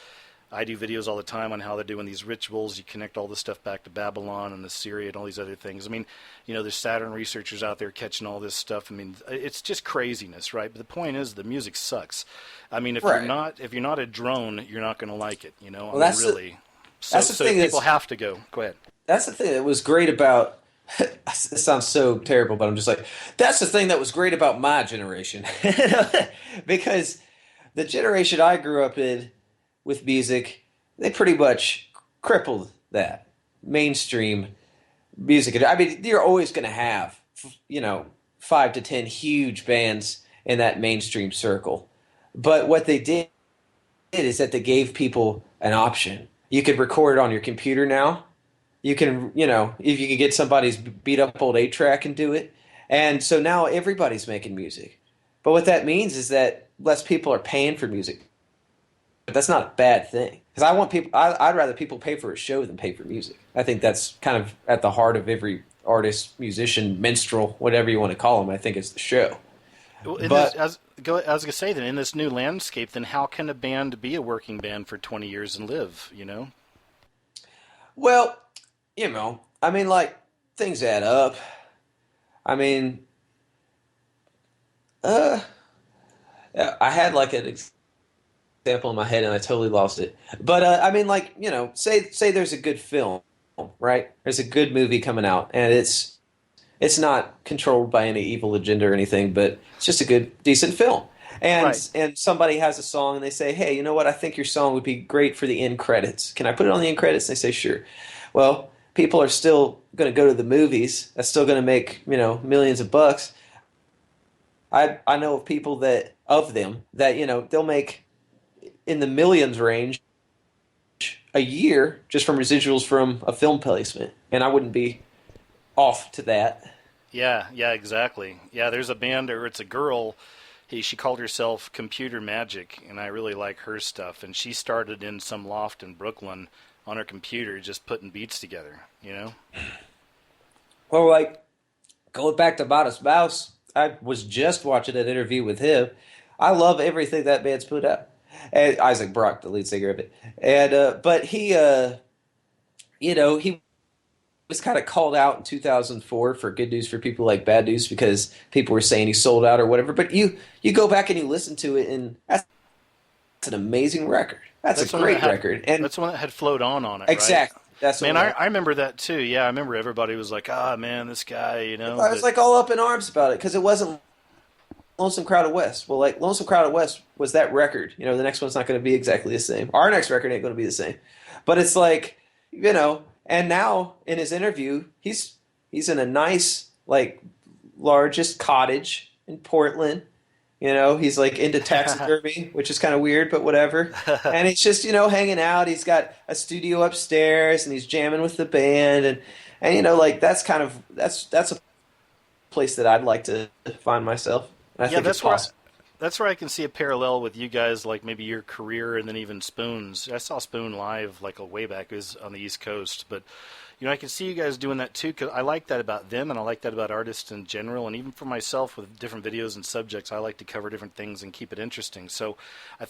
I do videos all the time on how they're doing these rituals. You connect all this stuff back to Babylon and Assyria and all these other things. I mean, there's Saturn researchers out there catching all this stuff. I mean, it's just craziness, right? But the point is, the music sucks. I mean, Right. if you're not a drone, you're not going to like it. I Well, mean, that's really. that's the So thing people that's have to go. Go ahead. that's the thing that was great about. It sounds so terrible, but I'm just like, that's the thing that was great about my generation, because the generation I grew up in with music, they pretty much crippled that mainstream music. I mean, you're always going to have, 5 to 10 huge bands in that mainstream circle. But what they did is that they gave people an option. You could record it on your computer now. You can, if you could get somebody's beat up old 8 track and do it. And so now everybody's making music. But what that means is that less people are paying for music. But that's not a bad thing. Because I'd rather people pay for a show than pay for music. I think that's kind of at the heart of every artist, musician, minstrel, whatever you want to call them. I think it's the show. Well, But I was gonna say, then in this new landscape, then how can a band be a working band for 20 years and live? well, I mean, like things add up. I mean, uh, I had like an example in my head and I totally lost it. But I mean, like, you know, say there's a good film, right? There's a good movie coming out, and it's not controlled by any evil agenda or anything, but it's just a good, decent film. And Right. and somebody has a song and they say, hey, you know what? I think your song would be great for the end credits. Can I put it on the end credits? And they say, sure. Well, people are still going to go to the movies. That's still going to make, you know, millions of bucks. I know of people that, you know, they'll make in the millions range a year just from residuals from a film placement, and I wouldn't be off to that. Yeah, yeah, exactly. Yeah, there's a band, or it's a girl. She called herself Computer Magic, and I really like her stuff. And she started in some loft in Brooklyn on her computer, just putting beats together. You know? Well, like going back to Modest Mouse, I was just watching an interview with him. I love everything that band's put out. And Isaac Brock, the lead singer of it, and but he, you know, he was kind of called out in 2004 for Good News for People Like Bad News because people were saying he sold out or whatever. But you go back and you listen to it, and that's an amazing record. That's a great record. And that's the one that had Float On it, exactly. right? That's Man, I remember that too. Yeah, I remember everybody was like, "Ah, man, this guy," you know. I was like all up in arms about it because it wasn't Lonesome Crowded West. Well, like Lonesome Crowded West was that record. You know, the next one's not going to be exactly the same. Our next record ain't going to be the same. But it's like, you know, and now in his interview, he's in a nice, like, largest cottage in Portland. You know, he's like into taxidermy, which is kind of weird, but whatever. And he's just, you know, hanging out. He's got a studio upstairs, and he's jamming with the band, and you know, like that's a place that I'd like to find myself. I think that's it's possible. that's where I can see a parallel with you guys, like maybe your career and then even Spoon's. I saw Spoon live like a way back. It was on the East Coast, but you know, I can see you guys doing that too, because I like that about them, and I like that about artists in general, and even for myself with different videos and subjects, I like to cover different things and keep it interesting. So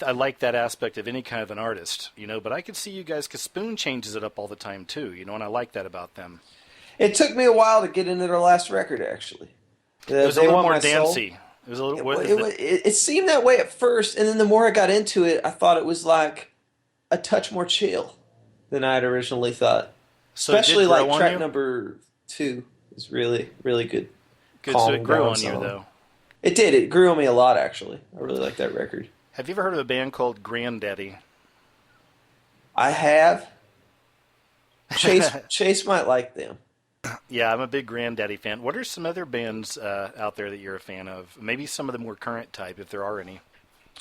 I like that aspect of any kind of an artist, you know, but I could see you guys, because Spoon changes it up all the time too, you know, and I like that about them. It took me a while to get into their last record, actually. It was a They little Want more My Soul. dancey. It was a little. It seemed that way at first, and then the more I got into it, I thought it was like a touch more chill than I had originally thought. So it did Especially grow like on track you? number 2 is really, really good. Good, so calming it grew down on you song. though. It did. It grew on me a lot, actually. I really like that record. Have you ever heard of a band called Granddaddy? I have. Chase might like them. Yeah, I'm a big Granddaddy fan. What are some other bands out there that you're a fan of? Maybe some of the more current type, if there are any.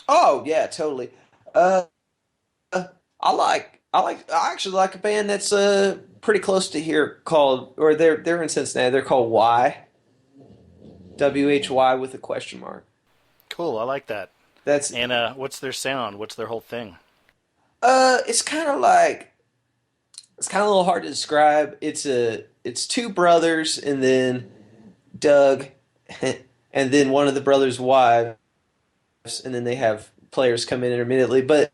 Oh yeah, totally. Uh, I actually like a band that's pretty close to here called, or they're in Cincinnati. They're called WHY with a question mark. Cool, I like that. That's And what's their sound? What's their whole thing? it's kind of like it's kind of a little hard to describe. It's two brothers and then Doug and then one of the brothers' wives, and then they have players come in intermittently. But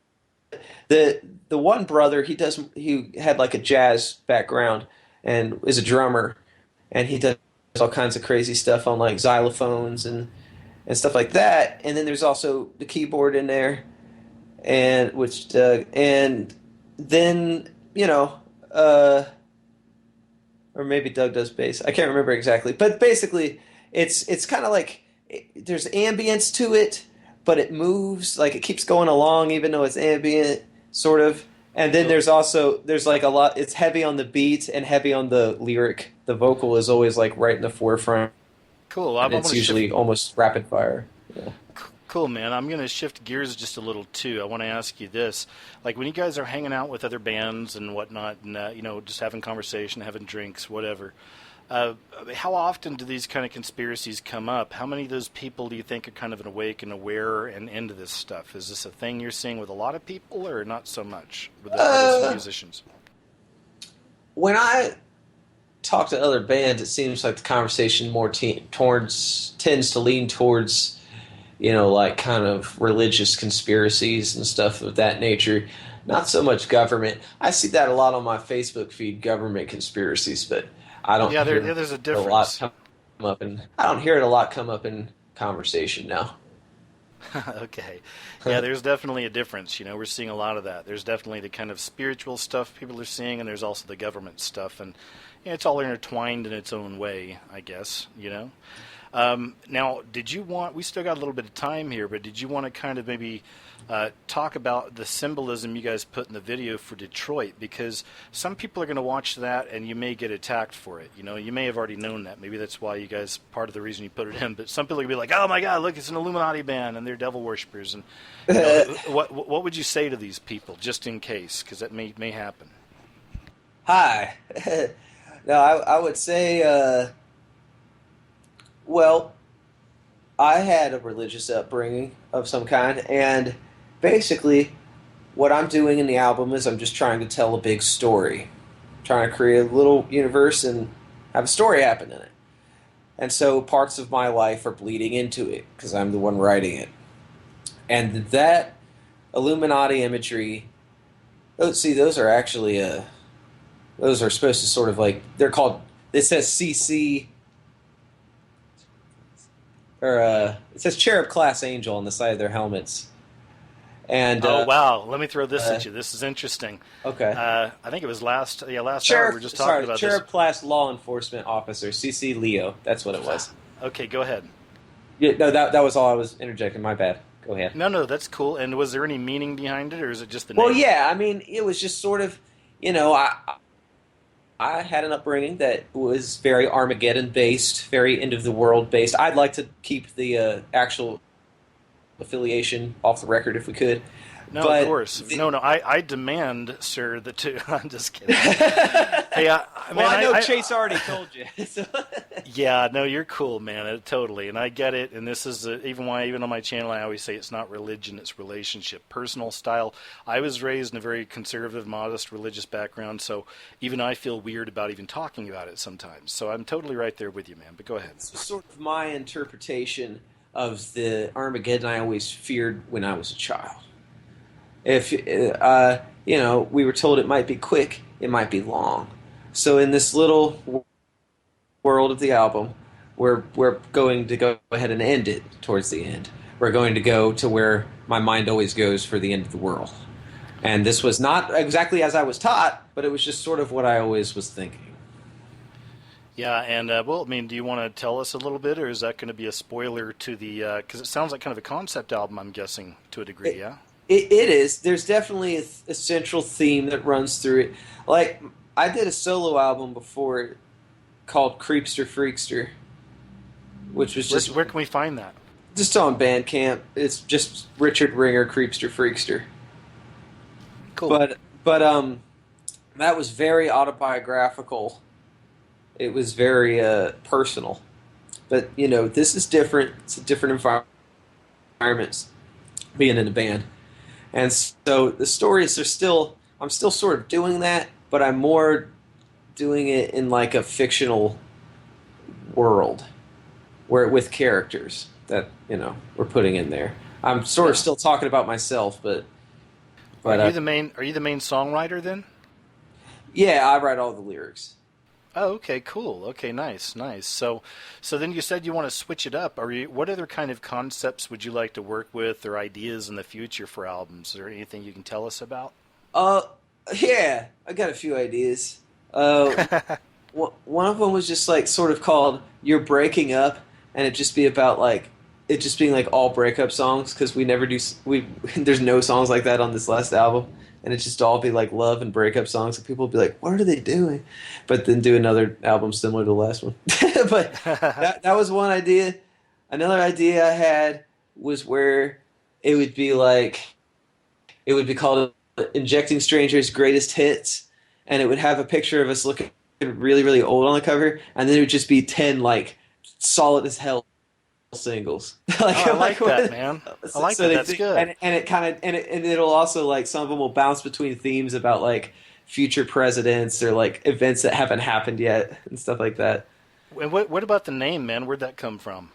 the one brother, he had like a jazz background and is a drummer, and he does all kinds of crazy stuff on like xylophones and stuff like that. And then there's also the keyboard in there, and which Doug, and then you know, or maybe Doug does bass. I can't remember exactly, but basically, it's kind of like there's ambience to it, but it moves like it keeps going along even though it's ambient, sort of. And then there's like a lot. It's heavy on the beat and heavy on the lyric. The vocal is always like right in the forefront. Cool. And it's usually almost rapid fire. Yeah. Cool, man. I'm going to shift gears just a little too. I want to ask you this: like when you guys are hanging out with other bands and whatnot, and you know, just having conversation, having drinks, whatever. How often do these kind of conspiracies come up? How many of those people do you think are kind of awake and aware and into this stuff? Is this a thing you're seeing with a lot of people, or not so much with the artists and musicians? When I talk to other bands, it seems like the conversation more tends to lean towards, you know, like kind of religious conspiracies and stuff of that nature. Not so much government. I see that a lot on my Facebook feed, government conspiracies, but I don't. Yeah, there's a difference. A lot coming up, and I don't hear it a lot come up in conversation now. Okay. Yeah, there's definitely a difference. We're seeing a lot of that. There's definitely the kind of spiritual stuff people are seeing, and there's also the government stuff. And it's all intertwined in its own way, I guess. Now, we still got a little bit of time here, but did you want to kind of maybe talk about the symbolism you guys put in the video for Detroit? Because some people are going to watch that and you may get attacked for it. You may have already known that. Maybe that's why you guys, part of the reason you put it in. But some people are going to be like, oh my God, look, it's an Illuminati band and they're devil worshippers. And what would you say to these people, just in case? Because that may happen. Hi. No, I would say, well, I had a religious upbringing of some kind, and basically what I'm doing in the album is I'm just trying to tell a big story. I'm trying to create a little universe and have a story happen in it. And so parts of my life are bleeding into it, because I'm the one writing it. And that Illuminati imagery, those are actually, those are supposed to sort of like, they're called, it says CC, or it says Cherub Class Angel on the side of their helmets. And oh wow! Let me throw this at you. This is interesting. Okay. I think it was last hour we were just talking about Cherub this. Class Law Enforcement Officer, CC Leo. That's what it was. Okay, go ahead. Yeah, no, that was all I was interjecting. My bad. Go ahead. No, that's cool. And was there any meaning behind it, or is it just the name? Well, yeah. I mean, it was just sort of, I had an upbringing that was very Armageddon-based, very end-of-the-world based. I'd like to keep the actual affiliation off the record if we could. No, of course. No, I demand, sir, I'm just kidding. Hey, I know Chase already told you. So. Yeah, no, you're cool, man. Totally. And I get it. And this is even on my channel, I always say it's not religion, it's relationship. Personal style. I was raised in a very conservative, modest, religious background, so even I feel weird about even talking about it sometimes. So I'm totally right there with you, man. But go ahead. It's sort of my interpretation of the Armageddon I always feared when I was a child. If we were told it might be quick, it might be long. So in this little world of the album, we're going to go ahead and end it towards the end. We're going to go to where my mind always goes for the end of the world. And this was not exactly as I was taught, but it was just sort of what I always was thinking. Yeah, and do you want to tell us a little bit, or is that going to be a spoiler to the? Because it sounds like kind of a concept album, I'm guessing, to a degree. Yeah. It is. There's definitely a central theme that runs through it. Like, I did a solo album before called Creepster Freakster, which was just... Where can we find that? Just on Bandcamp. It's just Richard Ringer, Creepster Freakster. Cool. But that was very autobiographical. It was very personal. But, this is different. It's a different environment, being in a band. And so the stories are I'm still sort of doing that, but I'm more doing it in like a fictional world with characters that, we're putting in there. I'm sort of still talking about myself, but are you the main songwriter then? Yeah, I write all the lyrics. Oh, okay, cool. Okay, nice. So then you said you want to switch it up. What other kind of concepts would you like to work with, or ideas in the future for albums? Is there anything you can tell us about? Yeah, I got a few ideas. One of them was just like sort of called "You're Breaking Up," and it just be about like it just being like all breakup songs, because we never do. There's no songs like that on this last album. And it just all be like love and breakup songs, and people would be like, "What are they doing?" But then do another album similar to the last one. But that was one idea. Another idea I had was where it would be called "Injecting Strangers' Greatest Hits," and it would have a picture of us looking really, really old on the cover, and then it would just be 10 like solid as hell singles. I like that, man. I like that. That's good. And it'll also like some of them will bounce between themes about like future presidents or like events that haven't happened yet and stuff like that. And what about the name, man? Where'd that come from?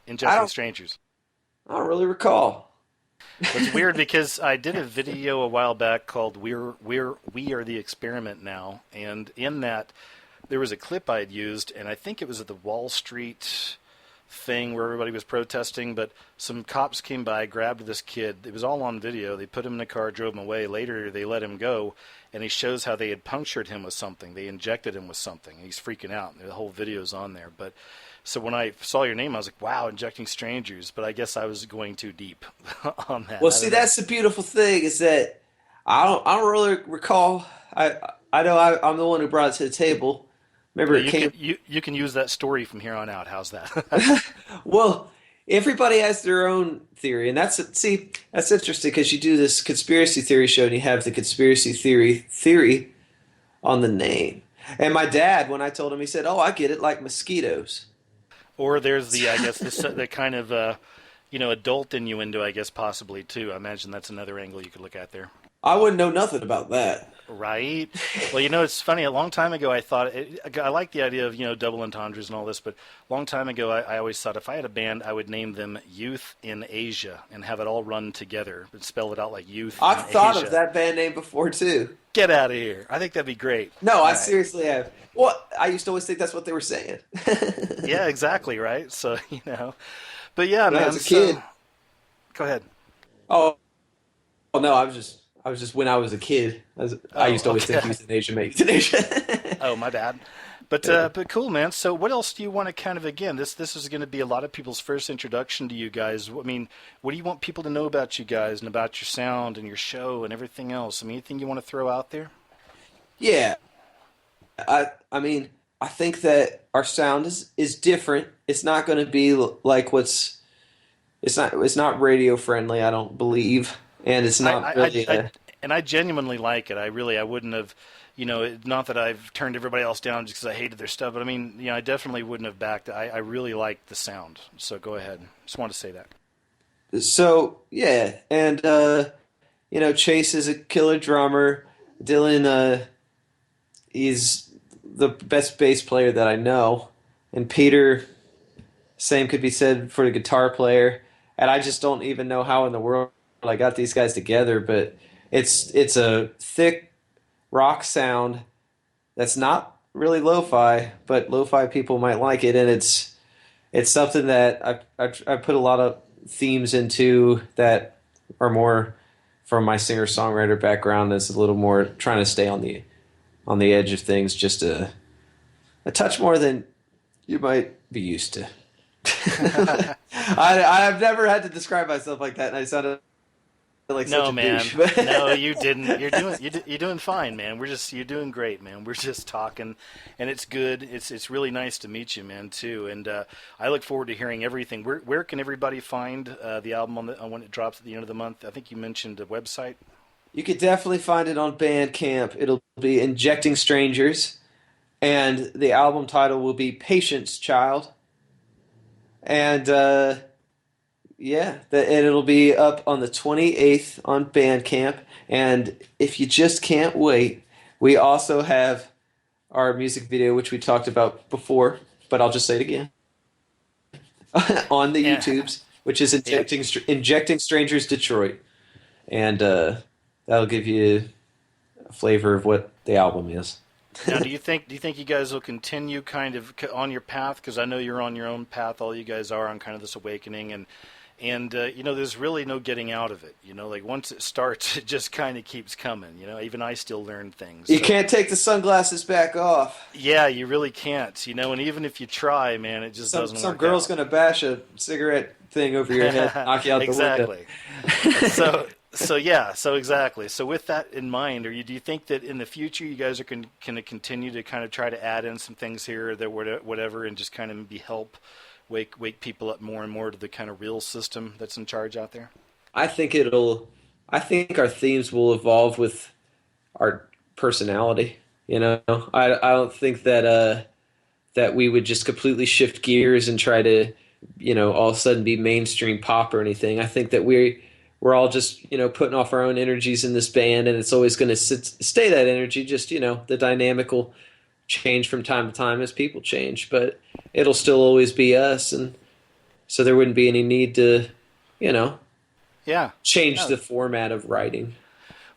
Injecting Strangers. I don't really recall. It's weird because I did a video a while back called "We Are the Experiment Now," and in that there was a clip I had used, and I think it was at the Wall Street thing where everybody was protesting, but some cops came by, grabbed this kid. It was all on video. They put him in a car, drove him away. Later, they let him go, and he shows how they had punctured him with something. They injected him with something. He's freaking out. The whole video's on there. But so when I saw your name, I was like, wow, Injecting Strangers. But I guess I was going too deep on that. Well, see, that's the beautiful thing is that I don't really recall. I know I'm the one who brought it to the table. Remember, you can use that story from here on out. How's that? Well, everybody has their own theory, and that's interesting because you do this conspiracy theory show and you have the conspiracy theory on the name. And my dad, when I told him, he said, "Oh, I get it, like mosquitoes." Or there's the, I guess, the kind of adult innuendo, I guess, possibly too. I imagine that's another angle you could look at there. I wouldn't know nothing about that. Right. Well, it's funny. A long time ago, I thought I like the idea of double entendres and all this, but a long time ago, I always thought if I had a band, I would name them Youth in Asia and have it all run together and spell it out like Youth. I've thought Asia. of that band name before too. Get out of here! I think that'd be great. No, I seriously have. Well, I used to always think that's what they were saying. Yeah, exactly. Right. So but yeah, man. As a kid. Go ahead. Oh no, I was just when I was a kid. I used to always think euthanasia meant euthanasia. Oh, my bad. But cool, man. So what else do you want to kind of, again, this is going to be a lot of people's first introduction to you guys. I mean, what do you want people to know about you guys and about your sound and your show and everything else? I mean, anything you want to throw out there? Yeah. I mean, I think that our sound is different. It's not going to be like it's not radio friendly, I don't believe. And it's not really. And I genuinely like it. I wouldn't have, not that I've turned everybody else down just because I hated their stuff, but I mean, I definitely wouldn't have backed it. I really liked the sound. So go ahead. Just wanted to say that. So, yeah. And, Chase is a killer drummer. Dylan, he's the best bass player that I know. And Peter, same could be said for the guitar player. And I just don't even know how in the world I got these guys together, but it's a thick rock sound that's not really lo-fi, but lo-fi people might like it, and it's something that I put a lot of themes into that are more from my singer-songwriter background. That's a little more trying to stay on the edge of things, just a touch more than you might be used to. I've never had to describe myself like that, and I sounded like such a douche. No, you didn't. You're doing fine, man. You're doing great, man. We're just talking, and it's good. It's really nice to meet you, man, too. And I look forward to hearing everything. Where can everybody find the album when it drops at the end of the month? I think you mentioned a website. You could definitely find it on Bandcamp. It'll be Injecting Strangers, and the album title will be Patience Child. And and it'll be up on the 28th on Bandcamp. And if you just can't wait, we also have our music video, which we talked about before, but I'll just say it again, on the YouTubes, which is Injecting Strangers Detroit. And that'll give you a flavor of what the album is. Now, do you think you guys will continue kind of on your path? Because I know you're on your own path. All you guys are on kind of this awakening, and there's really no getting out of it. Like once it starts, it just kind of keeps coming. Even I still learn things. You can't take the sunglasses back off. Yeah, you really can't. And even if you try, man, it just doesn't work. Some girl's gonna bash a cigarette thing over your head, knock you out the window. Exactly. So exactly. So with that in mind, do you think that in the future you guys are going to continue to kind of try to add in some things here, that whatever, and just kind of maybe help wake people up more and more to the kind of real system that's in charge out there? I think our themes will evolve with our personality. I don't think that we would just completely shift gears and try to, all of a sudden be mainstream pop or anything. I think that we're all just, putting off our own energies in this band, and it's always going to stay that energy. Just, the dynamic will change from time to time as people change, but it'll still always be us. And so there wouldn't be any need to, change the format of writing.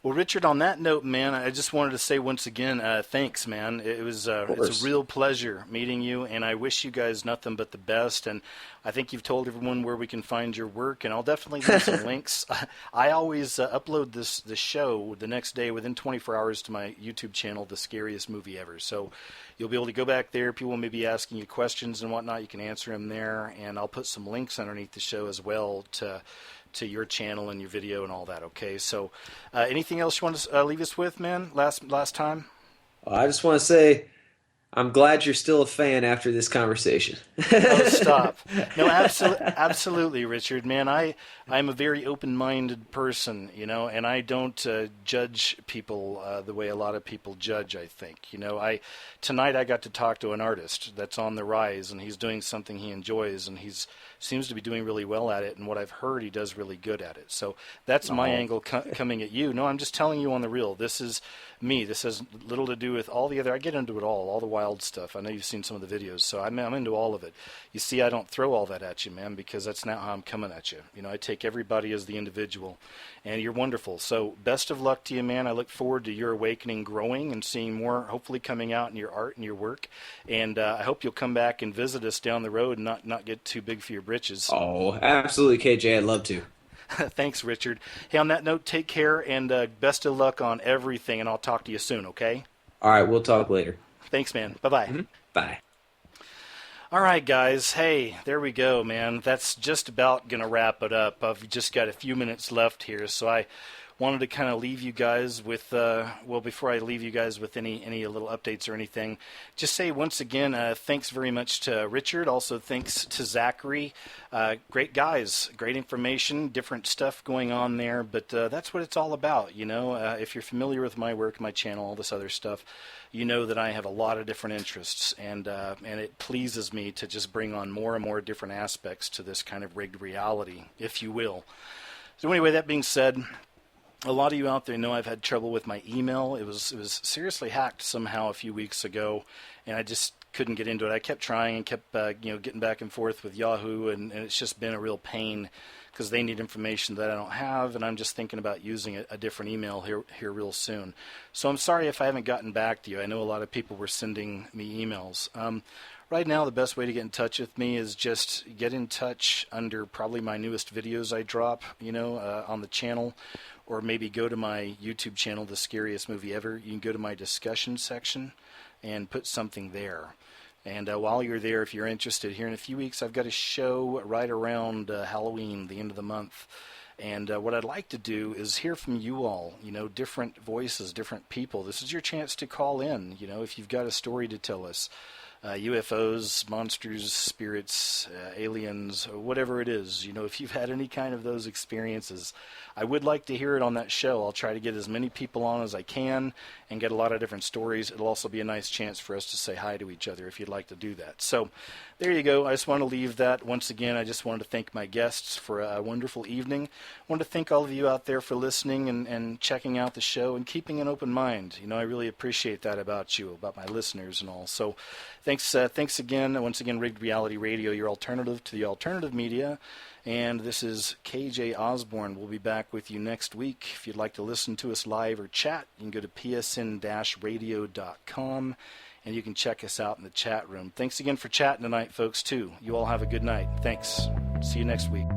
Well, Richard, on that note, man, I just wanted to say once again, thanks, man. It's a real pleasure meeting you, and I wish you guys nothing but the best. And I think you've told everyone where we can find your work, and I'll definitely leave some links. I always upload this show the next day within 24 hours to my YouTube channel, The Scariest Movie Ever. So you'll be able to go back there. People may be asking you questions and whatnot. You can answer them there, and I'll put some links underneath the show as well to your channel and your video and all that. Okay, so anything else you want to leave us with, man? Last time. I just want to say I'm glad you're still a fan after this conversation. Oh, stop. No, absolutely, Richard, man. I'm a very open-minded person, you know, and I don't judge people the way a lot of people judge, I think. You know, tonight I got to talk to an artist that's on the rise, and he's doing something he enjoys, and he's seems to be doing really well at it, and what I've heard, he does really good at it. So that's my angle coming at you. No, I'm just telling you on the real. This is me. This has little to do with all the other. I get into it all the wild stuff. I know you've seen some of the videos, so I'm into all of it. You see, I don't throw all that at you, man, because that's not how I'm coming at you. You know, I take everybody as the individual, and you're wonderful. So best of luck to you, man. I look forward to your awakening, growing, and seeing more hopefully coming out in your art and your work. And I hope you'll come back and visit us down the road and not get too big for your britches. Oh, absolutely, KJ. I'd love to. Thanks, Richard. Hey, on that note, take care and best of luck on everything, and I'll talk to you soon, okay? All right, we'll talk later. Thanks, man. Bye-bye. Mm-hmm. Bye. All right, guys. Hey, there we go, man. That's just about going to wrap it up. I've just got a few minutes left here, so I wanted to kind of leave you guys with, before I leave you guys with any little updates or anything, just say once again, thanks very much to Richard. Also, thanks to Zachary. Great guys, great information, different stuff going on there, but that's what it's all about, you know. If you're familiar with my work, my channel, all this other stuff, you know that I have a lot of different interests, and it pleases me to just bring on more and more different aspects to this kind of rigged reality, if you will. So anyway, that being said, a lot of you out there know I've had trouble with my email. It was seriously hacked somehow a few weeks ago, and I just couldn't get into it. I kept trying and kept getting back and forth with Yahoo, and it's just been a real pain because they need information that I don't have, and I'm just thinking about using a different email here real soon. So I'm sorry if I haven't gotten back to you. I know a lot of people were sending me emails. Right now, the best way to get in touch with me is just get in touch under probably my newest videos I drop, on the channel, or maybe go to my YouTube channel, The Scariest Movie Ever. You can go to my discussion section and put something there. And while you're there, if you're interested, here in a few weeks, I've got a show right around Halloween, the end of the month. And what I'd like to do is hear from you all, different voices, different people. This is your chance to call in, if you've got a story to tell us. UFOs, monsters, spirits, aliens, whatever it is. If you've had any kind of those experiences, I would like to hear it on that show. I'll try to get as many people on as I can and get a lot of different stories. It'll also be a nice chance for us to say hi to each other if you'd like to do that. So there you go. I just want to leave that. Once again, I just wanted to thank my guests for a wonderful evening. I want to thank all of you out there for listening and checking out the show and keeping an open mind. I really appreciate that about you, about my listeners and all. So thanks again. Once again, Rigged Reality Radio, your alternative to the alternative media. And this is KJ Ozborne. We'll be back with you next week. If you'd like to listen to us live or chat, you can go to psn-radio.com, and you can check us out in the chat room. Thanks again for chatting tonight, folks, too. You all have a good night. Thanks. See you next week.